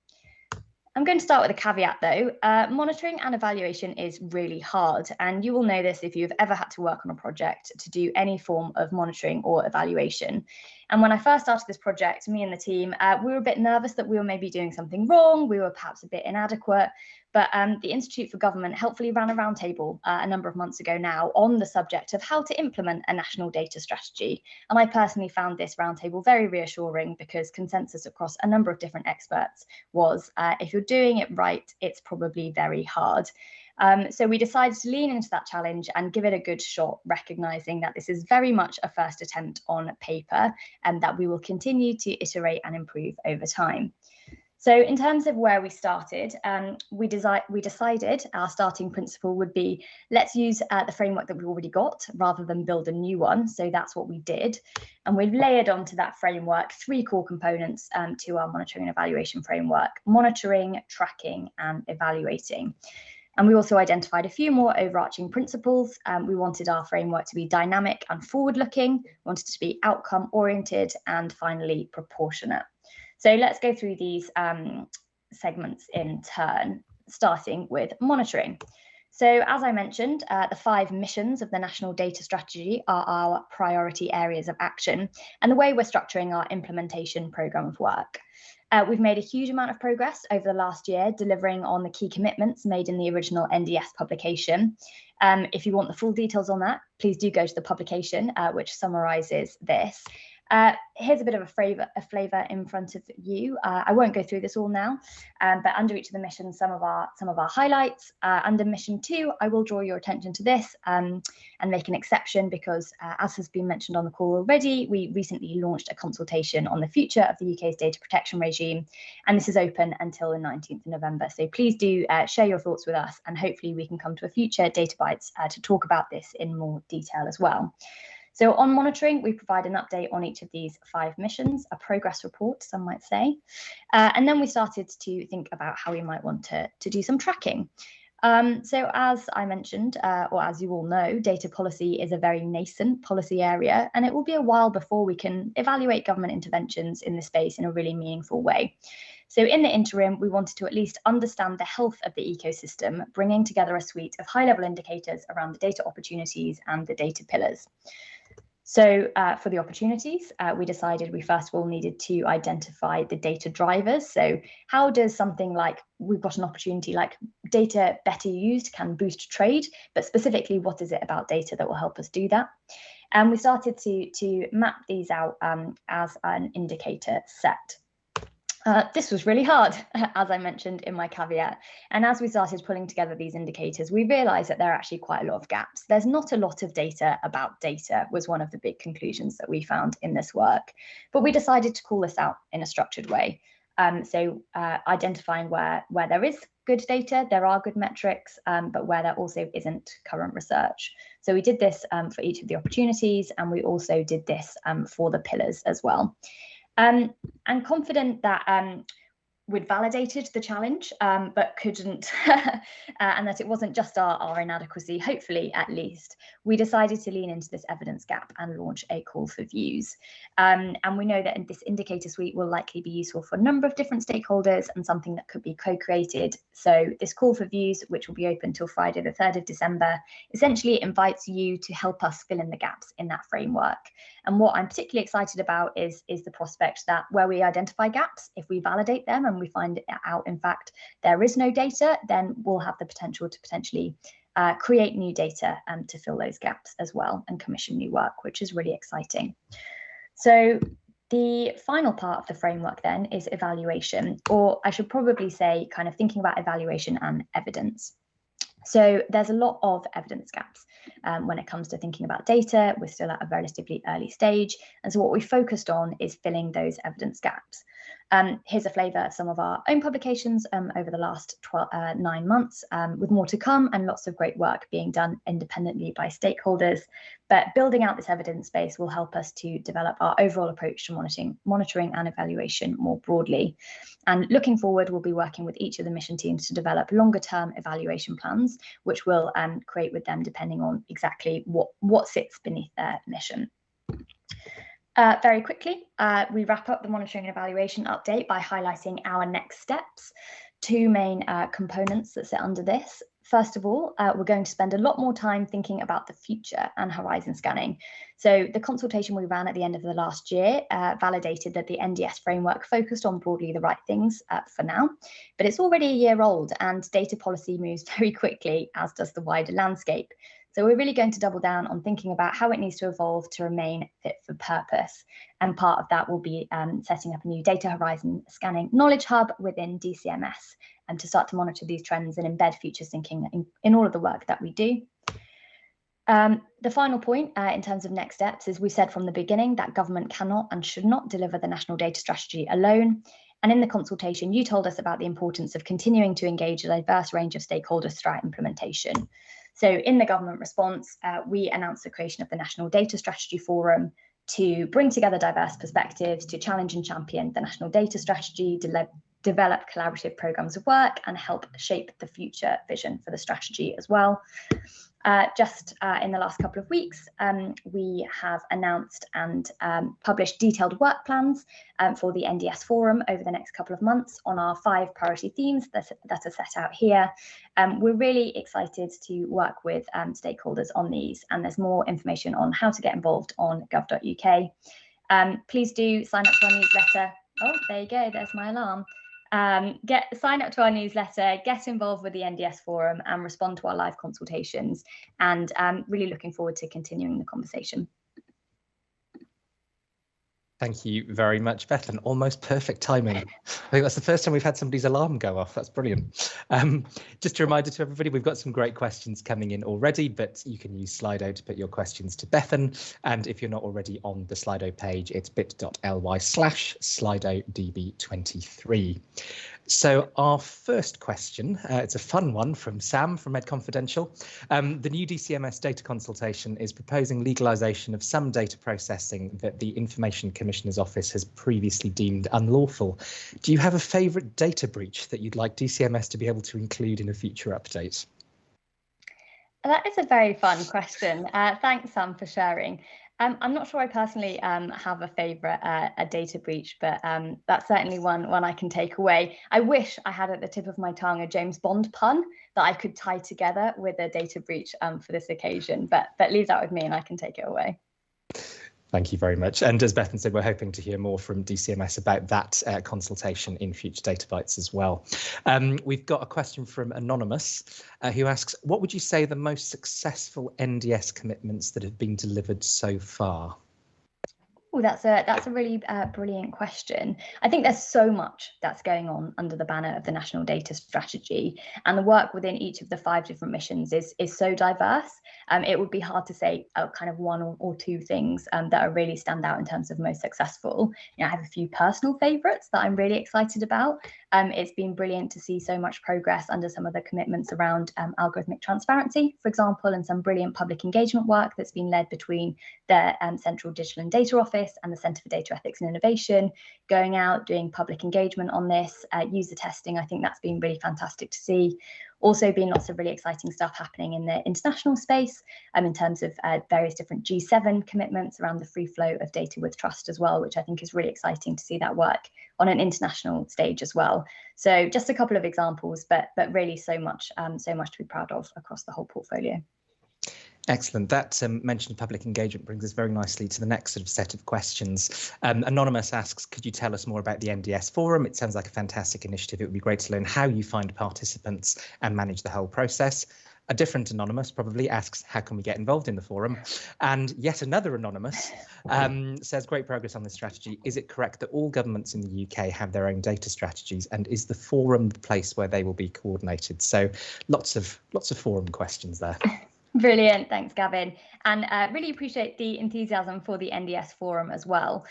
Speaker 4: I'm going to start with a caveat though. Monitoring and evaluation is really hard, and you will know this if you've ever had to work on a project to do any form of monitoring or evaluation. And when I first started this project, me and the team, we were a bit nervous that we were maybe doing something wrong, we were perhaps a bit inadequate, but the Institute for Government helpfully ran a roundtable a number of months ago now on the subject of how to implement a national data strategy. And I personally found this roundtable very reassuring, because consensus across a number of different experts was if you're doing it right, it's probably very hard. So we decided to lean into that challenge and give it a good shot, recognising that this is very much a first attempt on paper and that we will continue to iterate and improve over time. So in terms of where we started, we decided our starting principle would be, let's use the framework that we already got rather than build a new one. So that's what we did. And we've layered onto that framework 3 core components to our monitoring and evaluation framework: monitoring, tracking, and evaluating. And we also identified a few more overarching principles. We wanted our framework to be dynamic and forward-looking, wanted it to be outcome-oriented, and finally proportionate. So let's go through these segments in turn, starting with monitoring. So as I mentioned, the 5 missions of the National Data Strategy are our priority areas of action and the way we're structuring our implementation programme of work. We've made a huge amount of progress over the last year, delivering on the key commitments made in the original NDS publication. If you want the full details on that, please do go to the publication, which summarises this. Here's a bit of a flavour in front of you. I won't go through this all now, but under each of the missions, some of our highlights. Under mission 2, I will draw your attention to this and make an exception because, as has been mentioned on the call already, we recently launched a consultation on the future of the UK's data protection regime, and this is open until the 19th of November. So please do share your thoughts with us, and hopefully we can come to a future Data Bites to talk about this in more detail as well. So on monitoring, we provide an update on each of these 5 missions, a progress report, some might say. And then we started to think about how we might want to do some tracking. So as I mentioned, or as you all know, data policy is a very nascent policy area, and it will be a while before we can evaluate government interventions in this space in a really meaningful way. So in the interim, we wanted to at least understand the health of the ecosystem, bringing together a suite of high-level indicators around the data opportunities and the data pillars. So for the opportunities, we decided we first of all needed to identify the data drivers. So how does something like, we've got an opportunity like data better used can boost trade, but specifically what is it about data that will help us do that? And we started to map these out as an indicator set. This was really hard, as I mentioned in my caveat. And as we started pulling together these indicators, we realized that there are actually quite a lot of gaps. There's not a lot of data about data was one of the big conclusions that we found in this work. But we decided to call this out in a structured way. So identifying where there is good data, there are good metrics, but where there also isn't current research. So we did this for each of the opportunities, and we also did this for the pillars as well. And confident that we'd validated the challenge, but couldn't, and that it wasn't just our inadequacy, hopefully at least, we decided to lean into this evidence gap and launch a call for views. And we know that this indicator suite will likely be useful for a number of different stakeholders and something that could be co-created. So this call for views, which will be open till Friday the 3rd of December, essentially invites you to help us fill in the gaps in that framework. And what I'm particularly excited about is the prospect that where we identify gaps, if we validate them and we find out, in fact, there is no data, then we'll have the potential to potentially create new data to fill those gaps as well and commission new work, which is really exciting. So the final part of the framework then is evaluation, or I should probably say kind of thinking about evaluation and evidence. So there's a lot of evidence gaps when it comes to thinking about data. We're still at a relatively early stage. And so what we focused on is filling those evidence gaps. Here's a flavour of some of our own publications over the last 9 months, with more to come and lots of great work being done independently by stakeholders. But building out this evidence base will help us to develop our overall approach to monitoring and evaluation more broadly. And looking forward, we'll be working with each of the mission teams to develop longer-term evaluation plans, which we'll create with them depending on exactly what sits beneath their mission. Very quickly, we wrap up the monitoring and evaluation update by highlighting our next steps. two main components that sit under this. First of all, we're going to spend a lot more time thinking about the future and horizon scanning. So the consultation we ran at the end of the last year validated that the NDS framework focused on broadly the right things for now, but it's already a year old and data policy moves very quickly, as does the wider landscape. So we're really going to double down on thinking about how it needs to evolve to remain fit for purpose. And part of that will be setting up a new data horizon scanning knowledge hub within DCMS and to start to monitor these trends and embed future thinking in all of the work that we do. The final point in terms of next steps is we said from the beginning that government cannot and should not deliver the national data strategy alone. And in the consultation, you told us about the importance of continuing to engage a diverse range of stakeholders throughout implementation. So in the government response, we announced the creation of the National Data Strategy Forum to bring together diverse perspectives, to challenge and champion the national data strategy, develop collaborative programs of work, and help shape the future vision for the strategy as well. Just in the last couple of weeks, we have announced and published detailed work plans for the NDS Forum over the next couple of months on our 5 priority themes that are set out here. We're really excited to work with stakeholders on these, and there's more information on how to get involved on gov.uk. Please do sign up to our newsletter. Oh, there you go, there's my alarm. Sign up to our newsletter, get involved with the NDS Forum and respond to our live consultations, and really looking forward to continuing the conversation.
Speaker 1: Thank you very much, Bethan. Almost perfect timing. I think that's the first time we've had somebody's alarm go off. That's brilliant. Just a reminder to everybody, we've got some great questions coming in already, but you can use Slido to put your questions to Bethan. And if you're not already on the Slido page, it's bit.ly/SlidoDB23. So our first question, it's a fun one from Sam from Med Confidential. The new DCMS data consultation is proposing legalisation of some data processing that the Information Commissioner's Office has previously deemed unlawful. Do you have a favourite data breach that you'd like DCMS to be able to include in a future update?
Speaker 4: That is a very fun question. Thanks, Sam, for sharing. I'm not sure I personally have a favourite a data breach, but that's certainly one I can take away. I wish I had at the tip of my tongue a James Bond pun that I could tie together with a data breach for this occasion, but leave that with me and I can take it away.
Speaker 1: Thank you very much. And as Bethan said, we're hoping to hear more from DCMS about that consultation in future Data Bites as well. We've got a question from Anonymous who asks, what would you say the most successful NDS commitments that have been delivered so far?
Speaker 4: Oh, that's a really brilliant question. I think there's so much that's going on under the banner of the National Data Strategy, and the work within each of the 5 different missions is so diverse. It would be hard to say kind of one or 2 things that are really stand out in terms of most successful. You know, I have a few personal favourites that I'm really excited about. It's been brilliant to see so much progress under some of the commitments around algorithmic transparency, for example, and some brilliant public engagement work that's been led between the Central Digital and Data Office and the Centre for Data Ethics and Innovation, going out, doing public engagement on this, user testing. I think that's been really fantastic to see. Also been lots of really exciting stuff happening in the international space in terms of various different G7 commitments around the free flow of data with trust as well, which I think is really exciting to see that work on an international stage as well. So just a couple of examples, but really so much to be proud of across the whole portfolio.
Speaker 1: Excellent. That mention of public engagement brings us very nicely to the next sort of set of questions. Anonymous asks, could you tell us more about the NDS Forum? It sounds like a fantastic initiative. It would be great to learn how you find participants and manage the whole process. A different Anonymous probably asks, how can we get involved in the forum? And yet another Anonymous says, great progress on this strategy. Is it correct that all governments in the UK have their own data strategies, and is the forum the place where they will be coordinated? So lots of forum questions there.
Speaker 4: Brilliant. Thanks, Gavin. And really appreciate the enthusiasm for the NDS Forum as well.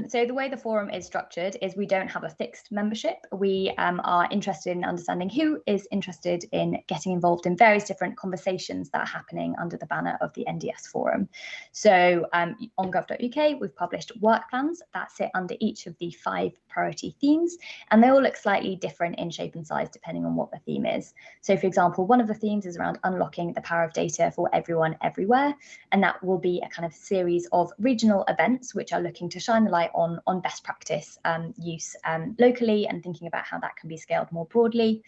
Speaker 4: So the way the forum is structured is we don't have a fixed membership. We are interested in understanding who is interested in getting involved in various different conversations that are happening under the banner of the NDS Forum. So on gov.uk, we've published work plans that sit under each of the 5 priority themes, and they all look slightly different in shape and size depending on what the theme is. So for example, one of the themes is around unlocking the power of data for everyone everywhere. And that will be a kind of series of regional events which are looking to shine the light on best practice use locally and thinking about how that can be scaled more broadly.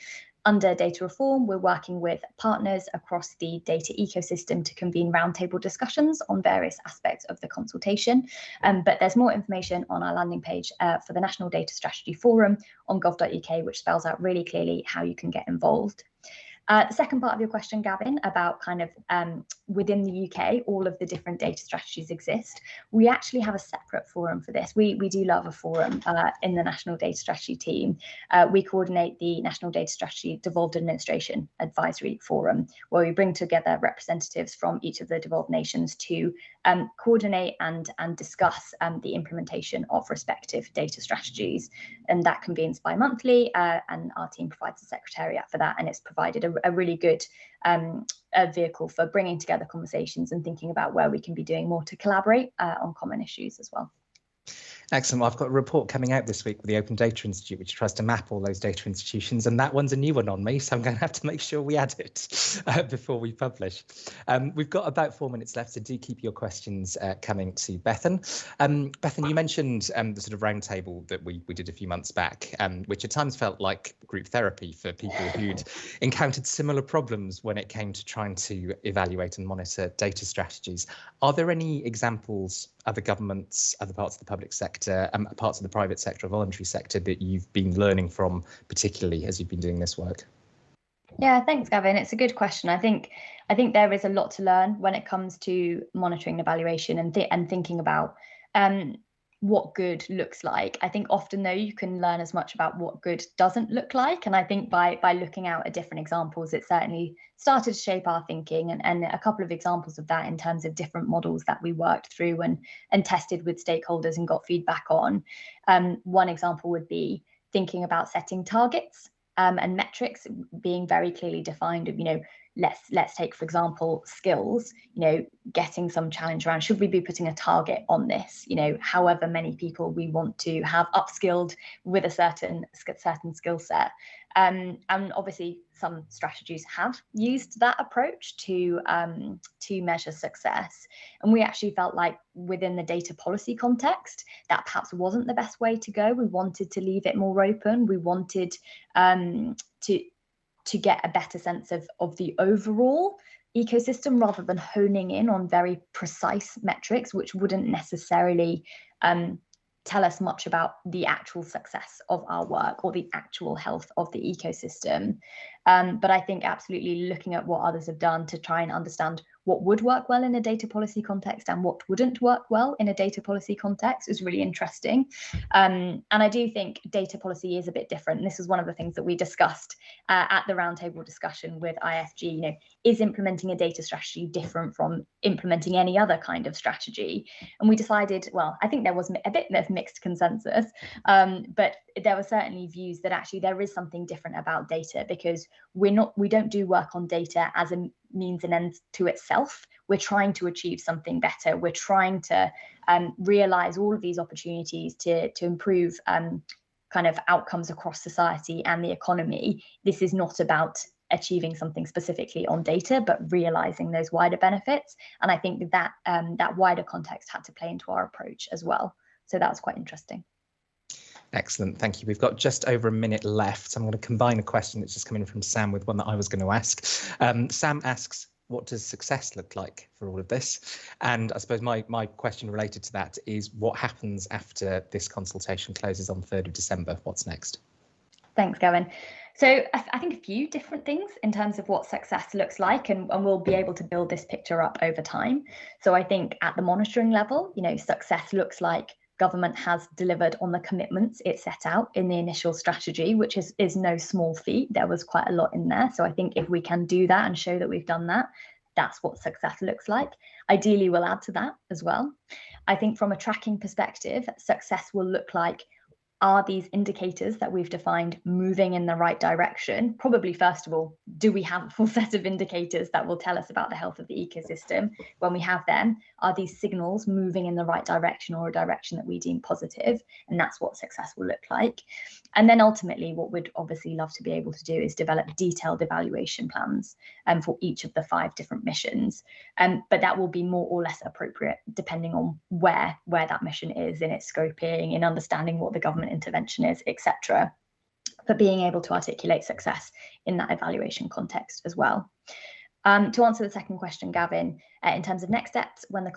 Speaker 4: Under data reform, we're working with partners across the data ecosystem to convene roundtable discussions on various aspects of the consultation. But there's more information on our landing page for the National Data Strategy Forum on gov.uk, which spells out really clearly how you can get involved. The second part of your question, Gavin, about kind of within the UK, all of the different data strategies exist. We actually have a separate forum for this. We do love a forum in the National Data Strategy team. We coordinate the National Data Strategy Devolved Administration Advisory Forum, where we bring together representatives from each of the devolved nations to coordinate and discuss the implementation of respective data strategies. And that convenes bi-monthly, and our team provides the secretariat for that, and it's provided a really good vehicle for bringing together conversations and thinking about where we can be doing more to collaborate on common issues as well.
Speaker 1: Excellent. Well, I've got a report coming out this week with the Open Data Institute, which tries to map all those data institutions, and that one's a new one on me, so I'm going to have to make sure we add it before we publish. We've got about 4 minutes left, so do keep your questions coming to Bethan. Bethan, you mentioned the sort of roundtable that we did a few months back, which at times felt like group therapy for people who'd encountered similar problems when it came to trying to evaluate and monitor data strategies. Are there any examples, other governments, other parts of the public sector, parts of the private sector or voluntary sector that you've been learning from, particularly as you've been doing this work?
Speaker 4: Yeah, thanks, Gavin. It's a good question. I think there is a lot to learn when it comes to monitoring and evaluation and thinking about what good looks like. I think often though you can learn as much about what good doesn't look like, and I think by looking out at different examples, it certainly started to shape our thinking, and a couple of examples of that in terms of different models that we worked through and tested with stakeholders and got feedback on. One example would be thinking about setting targets and metrics being very clearly defined. You know, let's take, for example, skills, you know, getting some challenge around, should we be putting a target on this? You know, however many people we want to have upskilled with a certain skill set. And obviously some strategies have used that approach to measure success. And we actually felt like within the data policy context, that perhaps wasn't the best way to go. We wanted to leave it more open. We wanted to get a better sense of the overall ecosystem rather than honing in on very precise metrics, which wouldn't necessarily tell us much about the actual success of our work or the actual health of the ecosystem. But I think absolutely looking at what others have done to try and understand what would work well in a data policy context and what wouldn't work well in a data policy context is really interesting. And I do think data policy is a bit different. And this was one of the things that we discussed at the roundtable discussion with IFG. You know, is implementing a data strategy different from implementing any other kind of strategy? And we decided, well, I think there was a bit of mixed consensus, but there were certainly views that actually there is something different about data, because we don't do work on data as a means and end to itself. We're trying to achieve something better. We're trying to realize all of these opportunities to improve kind of outcomes across society and the economy. This is not about achieving something specifically on data, but realizing those wider benefits. And I think that that wider context had to play into our approach as well. So that was quite interesting.
Speaker 1: Excellent, thank you. We've got just over a minute left. So I'm going to combine a question that's just come in from Sam with one that I was going to ask. Sam asks, what does success look like for all of this? And I suppose my question related to that is, what happens after this consultation closes on 3rd of December? What's next? Thanks,
Speaker 4: Gavin. So I think a few different things in terms of what success looks like, and we'll be able to build this picture up over time. So I think at the monitoring level, you know, success looks like government has delivered on the commitments it set out in the initial strategy, which is no small feat. There was quite a lot in there. So I think if we can do that and show that we've done that, that's what success looks like. Ideally, we'll add to that as well. I think from a tracking perspective, success will look like are these indicators that we've defined moving in the right direction? Probably, first of all, do we have a full set of indicators that will tell us about the health of the ecosystem? When we have them, are these signals moving in the right direction or a direction that we deem positive? And that's what success will look like. And then ultimately, what we'd obviously love to be able to do is develop detailed evaluation plans for each of the 5 different missions. But that will be more or less appropriate depending on where that mission is in its scoping, in understanding what the government intervention is, etc. But being able to articulate success in that evaluation context as well. To answer the second question, Gavin, in terms of next steps, when the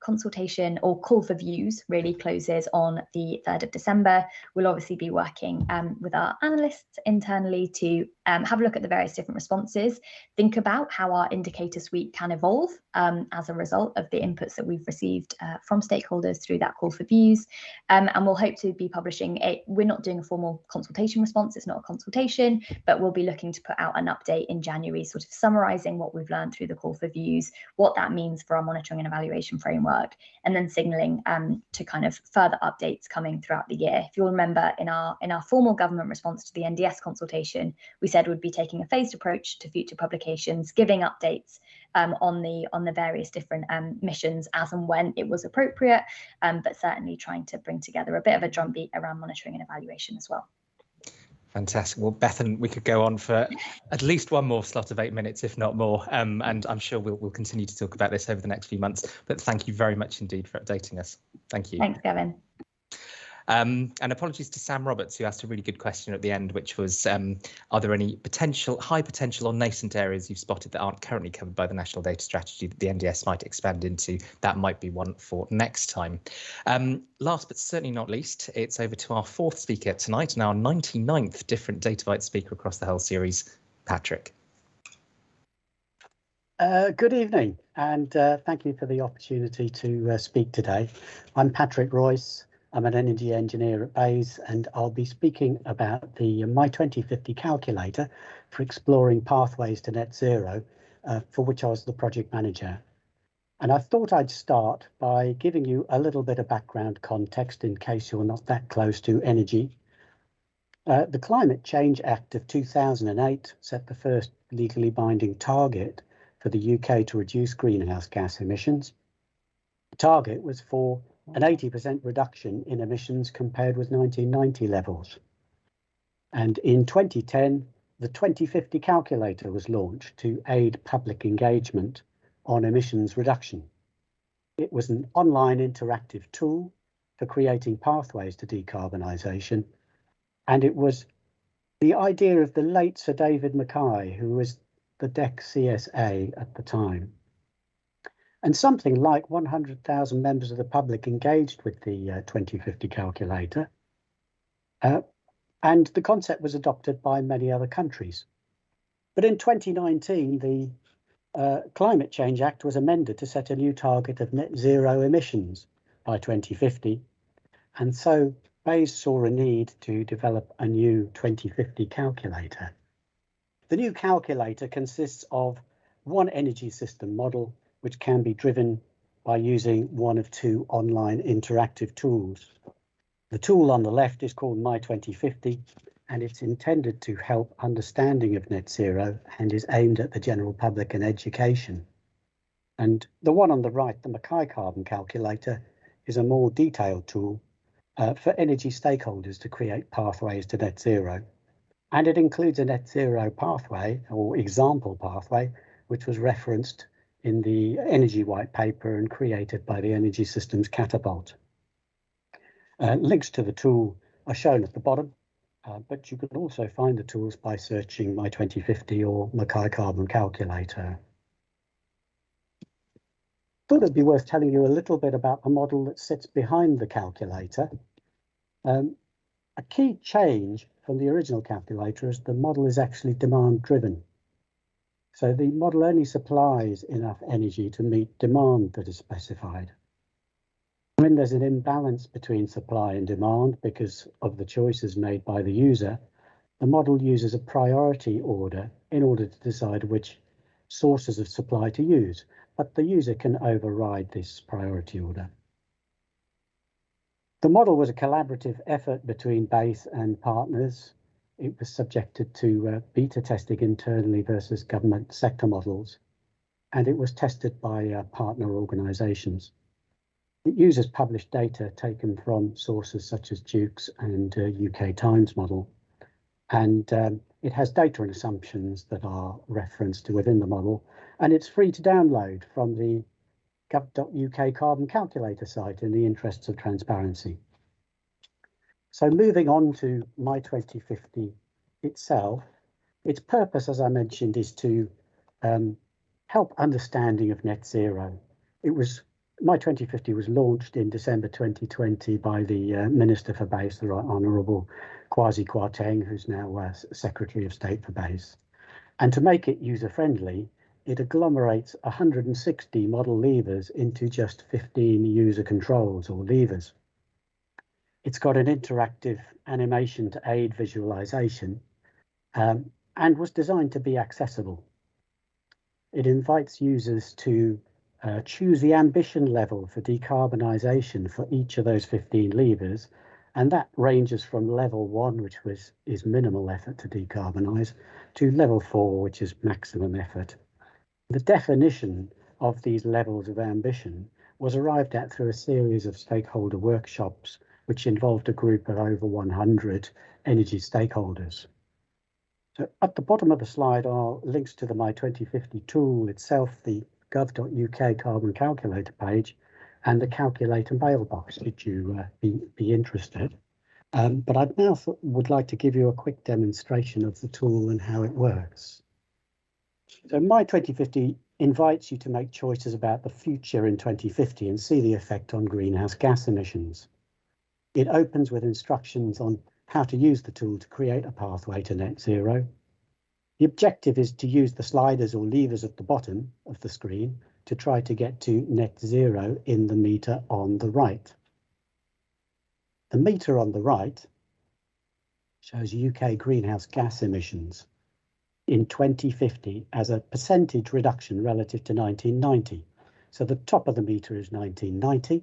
Speaker 4: consultation or call for views really closes on the 3rd of December, we'll obviously be working with our analysts internally to have a look at the various different responses, think about how our indicator suite can evolve as a result of the inputs that we've received from stakeholders through that call for views. And we'll hope to be publishing we're not doing a formal consultation response, it's not a consultation, but we'll be looking to put out an update in January, sort of summarising what we've learned through the call for views, what that means for our monitoring and evaluation framework, and then signalling to kind of further updates coming throughout the year. If you'll remember, in our formal government response to the NDS consultation, we said we'd be taking a phased approach to future publications, giving updates on the various different missions as and when it was appropriate, but certainly trying to bring together a bit of a drumbeat around monitoring and evaluation as well.
Speaker 1: Fantastic. Well, Bethan, we could go on for at least one more slot of 8 minutes, if not more. And I'm sure we'll continue to talk about this over the next few months. But thank you very much indeed for updating us. Thank you.
Speaker 4: Thanks, Gavin.
Speaker 1: And apologies to Sam Roberts, who asked a really good question at the end, which was, are there any high potential or nascent areas you've spotted that aren't currently covered by the National Data Strategy that the NDS might expand into? That might be one for next time. Last but certainly not least, it's over to our 4th speaker tonight and our 99th different DataBytes speaker across the whole series, Patrick.
Speaker 5: Good evening, and thank you for the opportunity to speak today. I'm Patrick Royce. I'm an energy engineer at Bayes, and I'll be speaking about the My 2050 calculator for exploring pathways to net zero, for which I was the project manager. And I thought I'd start by giving you a little bit of background context in case you're not that close to energy. The Climate Change Act of 2008 set the first legally binding target for the UK to reduce greenhouse gas emissions. The target was for an 80% reduction in emissions compared with 1990 levels. And in 2010, the 2050 calculator was launched to aid public engagement on emissions reduction. It was an online interactive tool for creating pathways to decarbonisation, and it was the idea of the late Sir David Mackay, who was the DEC CSA at the time. And something like 100,000 members of the public engaged with the 2050 calculator. And the concept was adopted by many other countries. But in 2019, the Climate Change Act was amended to set a new target of net zero emissions by 2050. And so Bayes saw a need to develop a new 2050 calculator. The new calculator consists of one energy system model, which can be driven by using one of 2 online interactive tools. The tool on the left is called My 2050, and it's intended to help understanding of net zero and is aimed at the general public and education. And the one on the right, the Mackay Carbon Calculator, is a more detailed tool for energy stakeholders to create pathways to net zero. And it includes a net zero pathway or example pathway, which was referenced in the Energy White Paper and created by the Energy Systems Catapult. Links to the tool are shown at the bottom, but you can also find the tools by searching My 2050 or Mackay Carbon Calculator. Thought it'd be worth telling you a little bit about the model that sits behind the calculator. A key change from the original calculator is the model is actually demand driven. So the model only supplies enough energy to meet demand that is specified. When there's an imbalance between supply and demand because of the choices made by the user, the model uses a priority order in order to decide which sources of supply to use, but the user can override this priority order. The model was a collaborative effort between BASE and partners. It was subjected to beta testing internally versus government sector models, and it was tested by partner organisations. It uses published data taken from sources such as Duke's and UK Times model, and it has data and assumptions that are referenced within the model, and it's free to download from the gov.uk carbon calculator site in the interests of transparency. So moving on to My 2050 itself, its purpose, as I mentioned, is to help understanding of net zero. My 2050 was launched in December 2020 by the Minister for BASE, the Right Honourable Kwasi Kwarteng, who's now Secretary of State for BASE. And to make it user-friendly, it agglomerates 160 model levers into just 15 user controls or levers. It's got an interactive animation to aid visualization and was designed to be accessible. It invites users to choose the ambition level for decarbonisation for each of those 15 levers, and that ranges from level 1, which is minimal effort to decarbonise, to level 4, which is maximum effort. The definition of these levels of ambition was arrived at through a series of stakeholder workshops, which involved a group of over 100 energy stakeholders. So at the bottom of the slide are links to the My 2050 tool itself, the gov.uk carbon calculator page, and the calculate and mailbox, should you be interested. But I now would like to give you a quick demonstration of the tool and how it works. So My 2050 invites you to make choices about the future in 2050 and see the effect on greenhouse gas emissions. It opens with instructions on how to use the tool to create a pathway to net zero. The objective is to use the sliders or levers at the bottom of the screen to try to get to net zero in the meter on the right. The meter on the right shows UK greenhouse gas emissions in 2050 as a percentage reduction relative to 1990. So the top of the meter is 1990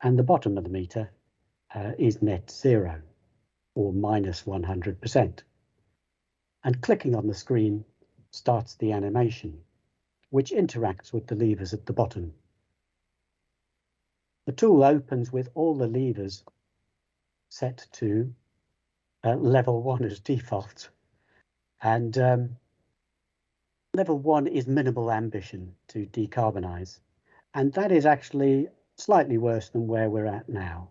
Speaker 5: and the bottom of the meter is net zero or minus 100%. And clicking on the screen starts the animation, which interacts with the levers at the bottom. The tool opens with all the levers set to level 1 as default. And level 1 is minimal ambition to decarbonise. And that is actually slightly worse than where we're at now.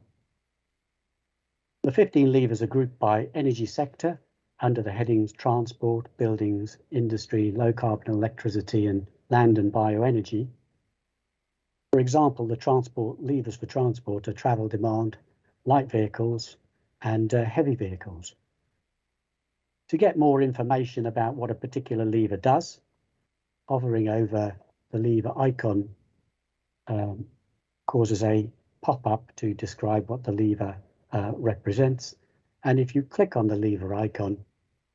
Speaker 5: The 15 levers are grouped by energy sector under the headings transport, buildings, industry, low carbon electricity and land and bioenergy. For example, the transport levers for transport are travel demand, light vehicles and heavy vehicles. To get more information about what a particular lever does, hovering over the lever icon causes a pop-up to describe what the lever represents. And if you click on the lever icon,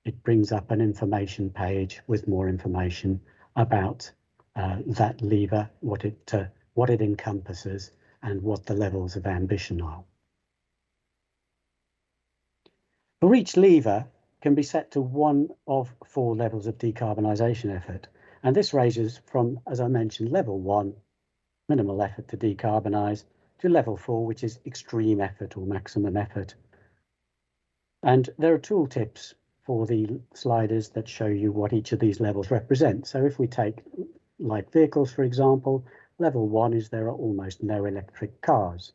Speaker 5: it brings up an information page with more information about that lever, what it encompasses, and what the levels of ambition are. For each lever can be set to one of 4 levels of decarbonisation effort, and this ranges from, as I mentioned, level 1, minimal effort to decarbonise, to level 4, which is extreme effort or maximum effort. And there are tooltips for the sliders that show you what each of these levels represent. So if we take light vehicles, for example, level 1 is there are almost no electric cars,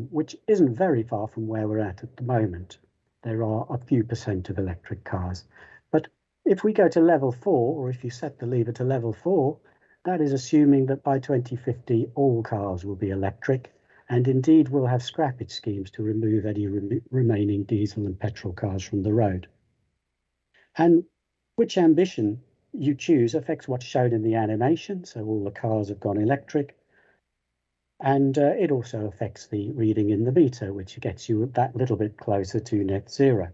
Speaker 5: which isn't very far from where we're at the moment. There are a few % of electric cars. But if we go to level 4, or if you set the lever to level 4, that is assuming that by 2050 all cars will be electric, and indeed we'll have scrappage schemes to remove any remaining diesel and petrol cars from the road. And which ambition you choose affects what's shown in the animation, so all the cars have gone electric, and it also affects the reading in the meter, which gets you that little bit closer to net zero.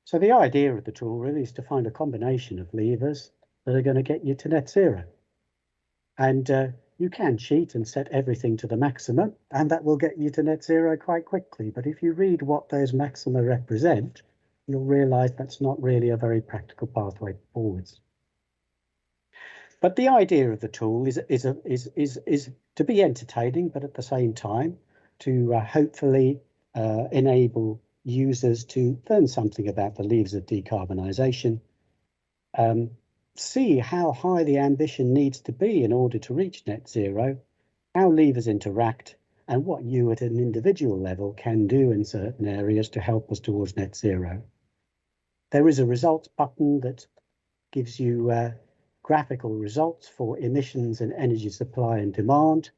Speaker 5: So the idea of the tool really is to find a combination of levers that are going to get you to net zero. And You can cheat and set everything to the maximum, and that will get you to net zero quite quickly. But if you read what those maxima represent, you'll realise that's not really a very practical pathway forwards. But the idea of the tool is to be entertaining, but at the same time to hopefully enable users to learn something about the levers of decarbonisation, see how high the ambition needs to be in order to reach net zero, how levers interact, and what you at an individual level can do in certain areas to help us towards net zero. There is a results button that gives you graphical results for emissions and energy supply and demand.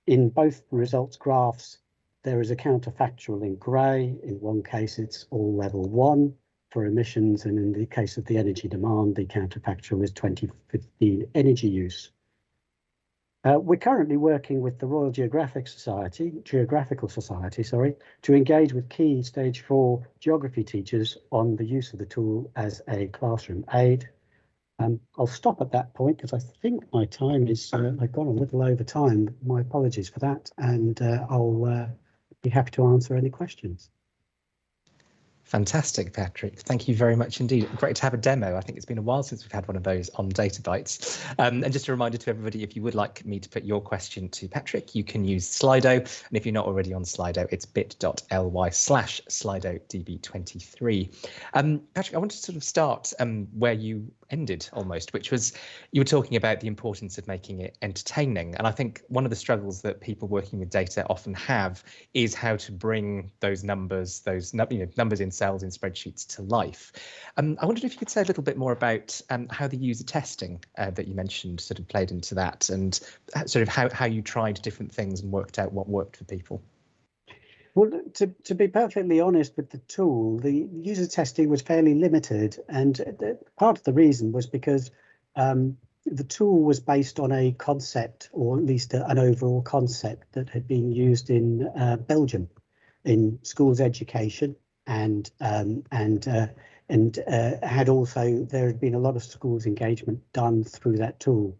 Speaker 5: In both results graphs, there is a counterfactual in grey. In one case, it's all level 1 for emissions, and in the case of the energy demand, the counterfactual is 2015 energy use. We're currently working with the Royal Geographical Society, to engage with key Stage 4 geography teachers on the use of the tool as a classroom aid. I'll stop at that point because I think my time is, I've gone a little over time. My apologies for that, and I'll be happy to answer any questions.
Speaker 1: Fantastic, Patrick. Thank you very much indeed. Great to have a demo. I think it's been a while since we've had one of those on Data Bytes. And just a reminder to everybody, if you would like me to put your question to Patrick, you can use Slido. And if you're not already on Slido, it's bit.ly/SlidoDB23. Patrick, I want to sort of start where you ended almost, which was you were talking about the importance of making it entertaining. And I think one of the struggles that people working with data often have is how to bring those numbers, those numbers in cells in spreadsheets to life. I wondered if you could say a little bit more about how the user testing that you mentioned sort of played into that, and sort of how you tried different things and worked out what worked for people.
Speaker 5: Well, to be perfectly honest with the tool, the user testing was fairly limited, and part of the reason was because the tool was based on a concept, or at least an overall concept that had been used in Belgium in schools education, and had also, there had been a lot of schools engagement done through that tool.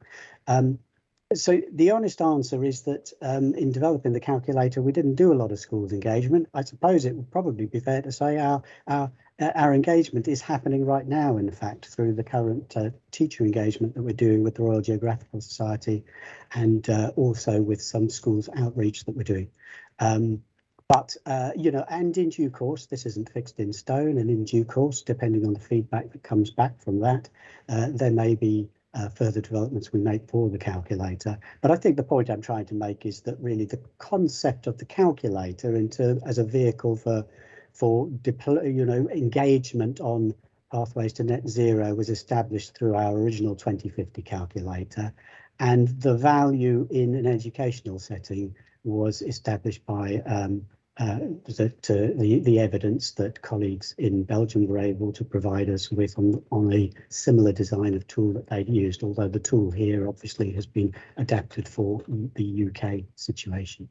Speaker 5: So the honest answer is that in developing the calculator, we didn't do a lot of schools engagement. I suppose it would probably be fair to say our engagement is happening right now, in fact, through the current teacher engagement that we're doing with the Royal Geographical Society, and also with some schools outreach that we're doing. But, and in due course, this isn't fixed in stone, and in due course, depending on the feedback that comes back from that, there may be further developments we make for the calculator. But I think the point I'm trying to make is that really the concept of the calculator as a vehicle for engagement on pathways to net zero was established through our original 2050 calculator, and the value in an educational setting was established by the evidence that colleagues in Belgium were able to provide us with on a similar design of tool that they'd used, although the tool here obviously has been adapted for the UK situation.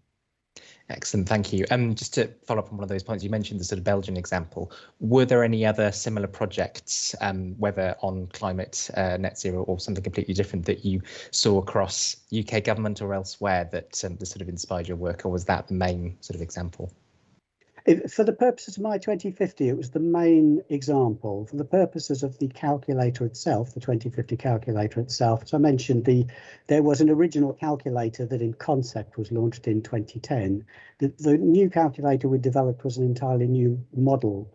Speaker 1: Excellent, thank you. Just to follow up on one of those points, you mentioned the sort of Belgian example. Were there any other similar projects, whether on climate, net zero, or something completely different, that you saw across UK government or elsewhere that sort of inspired your work, or was that the main sort of example?
Speaker 5: For the purposes of my 2050, it was the main example. For the purposes of the calculator itself, the 2050 calculator itself, as I mentioned, there was an original calculator that in concept was launched in 2010. The new calculator we developed was an entirely new model.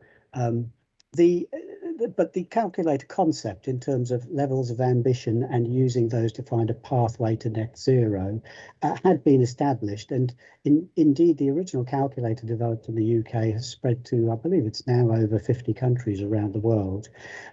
Speaker 5: But the calculator concept in terms of levels of ambition and using those to find a pathway to net zero had been established, and indeed the original calculator developed in the UK has spread to, I believe it's now over 50 countries around the world.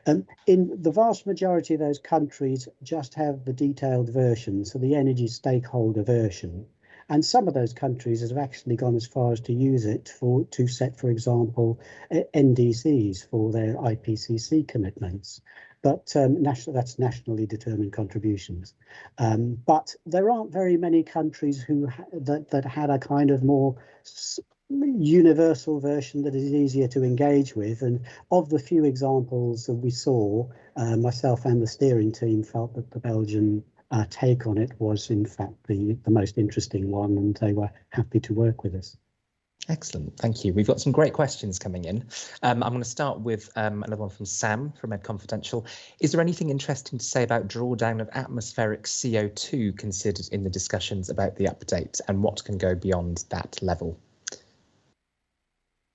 Speaker 5: In the vast majority of those countries just have the detailed version, so the energy stakeholder version. And some of those countries have actually gone as far as to use it to set, for example, NDCs for their IPCC commitments. But that's nationally determined contributions. But there aren't very many countries that had a kind of more universal version that is easier to engage with. And of the few examples that we saw, myself and the steering team felt that the Belgian take on it was in fact the most interesting one, and they were happy to work with us.
Speaker 1: Excellent, thank you. We've got some great questions coming in. I'm going to start with another one from Sam from Ed Confidential. Is there anything interesting to say about drawdown of atmospheric CO2 considered in the discussions about the update, and what can go beyond that level?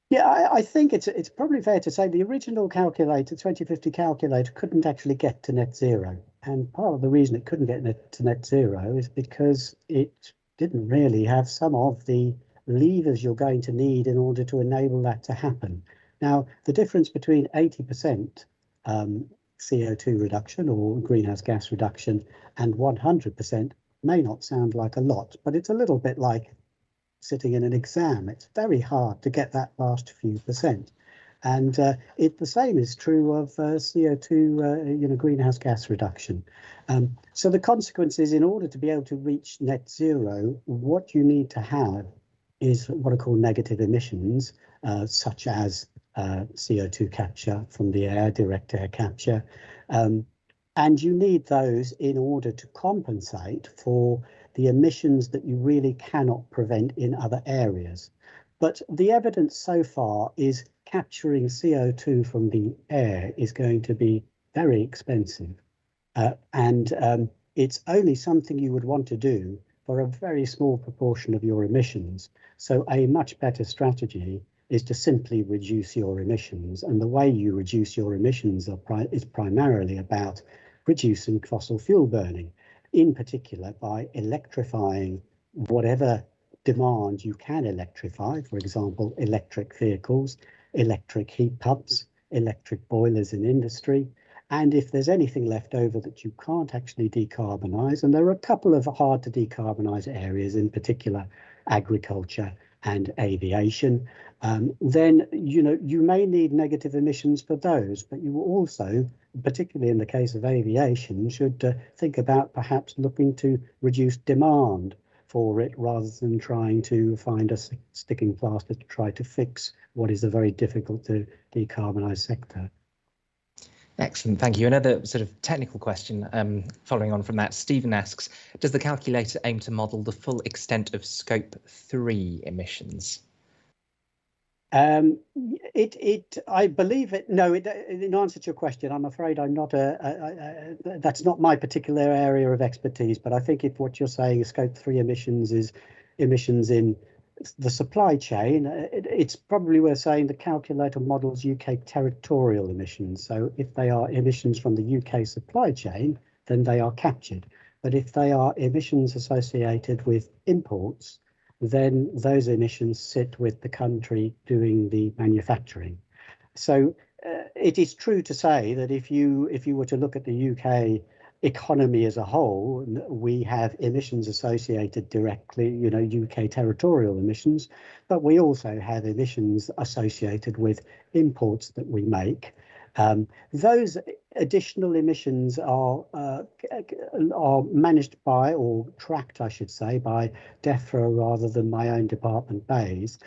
Speaker 5: Yeah, I think it's probably fair to say the original calculator, 2050 calculator, couldn't actually get to net zero. And part of the reason it couldn't get to net zero is because it didn't really have some of the levers you're going to need in order to enable that to happen. Now, the difference between 80% CO2 reduction or greenhouse gas reduction and 100% may not sound like a lot, but it's a little bit like sitting in an exam. It's very hard to get that last few percent. And the same is true of CO2, greenhouse gas reduction. So the consequence is, in order to be able to reach net zero, what you need to have is what are called negative emissions, such as CO2 capture from the air, direct air capture. And you need those in order to compensate for the emissions that you really cannot prevent in other areas. But the evidence so far is capturing CO2 from the air is going to be very expensive. And it's only something you would want to do for a very small proportion of your emissions. So a much better strategy is to simply reduce your emissions. And the way you reduce your emissions is primarily about reducing fossil fuel burning, in particular by electrifying whatever demand you can electrify, for example, electric vehicles, electric heat pumps, electric boilers in industry. And if there's anything left over that you can't actually decarbonise, and there are a couple of hard to decarbonise areas, in particular agriculture and aviation, then you may need negative emissions for those, but you also, particularly in the case of aviation, should think about perhaps looking to reduce demand for it rather than trying to find a sticking plaster to try to fix what is a very difficult to decarbonise sector.
Speaker 1: Excellent, thank you. Another sort of technical question following on from that. Stephen asks, does the calculator aim to model the full extent of Scope 3 emissions?
Speaker 5: I believe it. No, in answer to your question, I'm afraid I'm not that's not my particular area of expertise. But I think if what you're saying is Scope 3 emissions is emissions in the supply chain, it's probably worth saying the calculator models UK territorial emissions. So if they are emissions from the UK supply chain, then they are captured. But if they are emissions associated with imports, then those emissions sit with the country doing the manufacturing. So it is true to say that if you were to look at the UK economy as a whole, we have emissions associated directly, UK territorial emissions, but we also have emissions associated with imports that we make. Those additional emissions are managed by, or tracked, I should say, by DEFRA rather than my own department BAYS.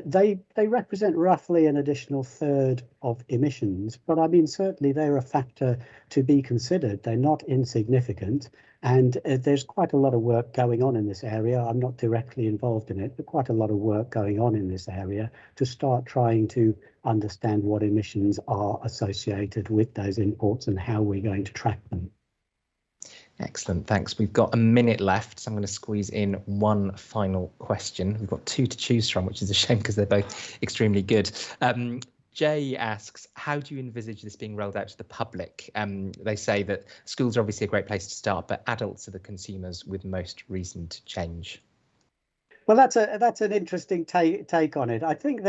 Speaker 5: They represent roughly an additional third of emissions, but I mean, certainly they're a factor to be considered. They're not insignificant, and there's quite a lot of work going on in this area. I'm not directly involved in it, but quite a lot of work going on in this area to start trying to understand what emissions are associated with those imports and how we're going to track them.
Speaker 1: Excellent, thanks. We've got a minute left, so I'm going to squeeze in one final question. We've got two to choose from, which is a shame because they're both extremely good. Jay asks, how do you envisage this being rolled out to the public? They say that schools are obviously a great place to start, but adults are the consumers with most reason to change.
Speaker 5: Well, that's an interesting take on it. I think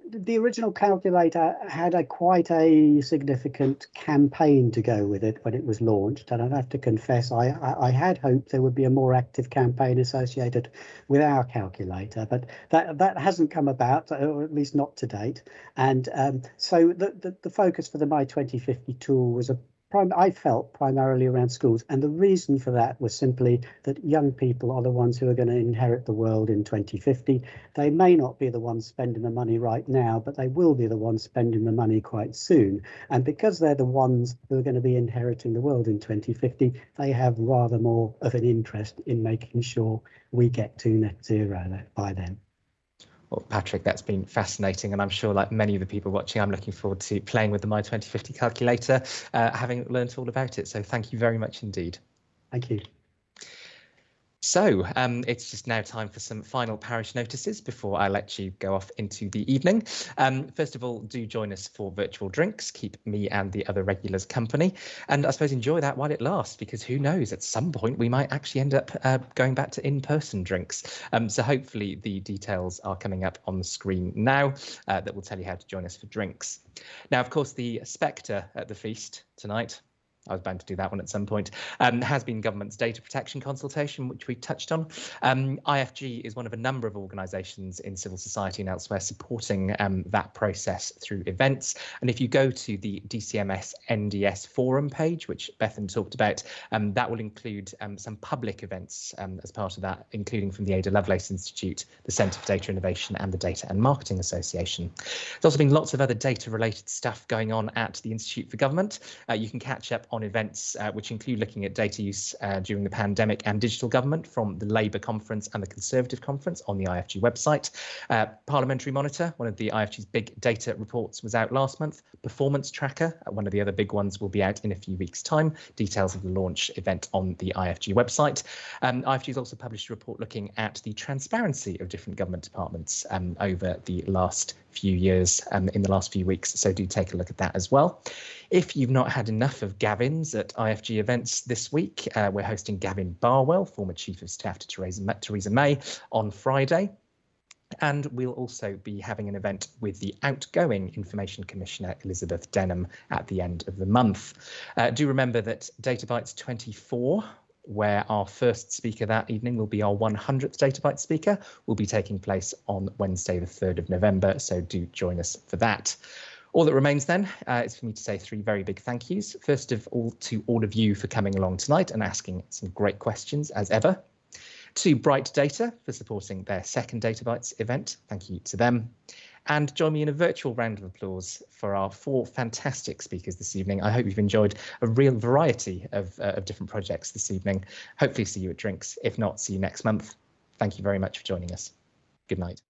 Speaker 5: the original calculator had quite a significant campaign to go with it when it was launched, and I'd have to confess I had hoped there would be a more active campaign associated with our calculator, but that hasn't come about, or at least not to date. And so the focus for the My 2050 tool was I felt primarily around schools. And the reason for that was simply that young people are the ones who are going to inherit the world in 2050. They may not be the ones spending the money right now, but they will be the ones spending the money quite soon. And because they're the ones who are going to be inheriting the world in 2050, they have rather more of an interest in making sure we get to net zero by then.
Speaker 1: Well, Patrick, that's been fascinating, and I'm sure, like many of the people watching, I'm looking forward to playing with the My 2050 calculator, having learnt all about it. So thank you very much indeed.
Speaker 5: Thank you.
Speaker 1: So it's just now time for some final parish notices before I let you go off into the evening. First of all, do join us for virtual drinks. Keep me and the other regulars company. And I suppose enjoy that while it lasts, because who knows, at some point we might actually end up going back to in-person drinks. So hopefully the details are coming up on the screen now that will tell you how to join us for drinks. Now, of course, the spectre at the feast tonight, I was bound to do that one at some point, has been government's data protection consultation, which we touched on. IFG is one of a number of organisations in civil society and elsewhere supporting that process through events. And if you go to the DCMS NDS forum page, which Bethan talked about, that will include some public events as part of that, including from the Ada Lovelace Institute, the Centre for Data Innovation and the Data and Marketing Association. There's also been lots of other data related stuff going on at the Institute for Government. You can catch up on events which include looking at data use during the pandemic and digital government from the Labour Conference and the Conservative Conference on the IFG website. Parliamentary Monitor, one of the IFG's big data reports, was out last month. Performance Tracker, one of the other big ones, will be out in a few weeks' time. Details of the launch event on the IFG website. IFG has also published a report looking at the transparency of different government departments over the last few years, in the last few weeks, so do take a look at that as well. If you've not had enough of Gavins at IFG events this week, we're hosting Gavin Barwell, former Chief of Staff to Theresa May, on Friday. And we'll also be having an event with the outgoing Information Commissioner, Elizabeth Denham, at the end of the month. Do remember that Data Bytes 24, where our first speaker that evening will be our 100th Data Bytes speaker, will be taking place on Wednesday, the 3rd of November. So do join us for that. All that remains then is for me to say 3 very big thank yous. First of all, to all of you for coming along tonight and asking some great questions as ever. To Bright Data for supporting their second Data Bytes event. Thank you to them. And join me in a virtual round of applause for our 4 fantastic speakers this evening. I hope you've enjoyed a real variety of different projects this evening. Hopefully see you at drinks. If not, see you next month. Thank you very much for joining us. Good night.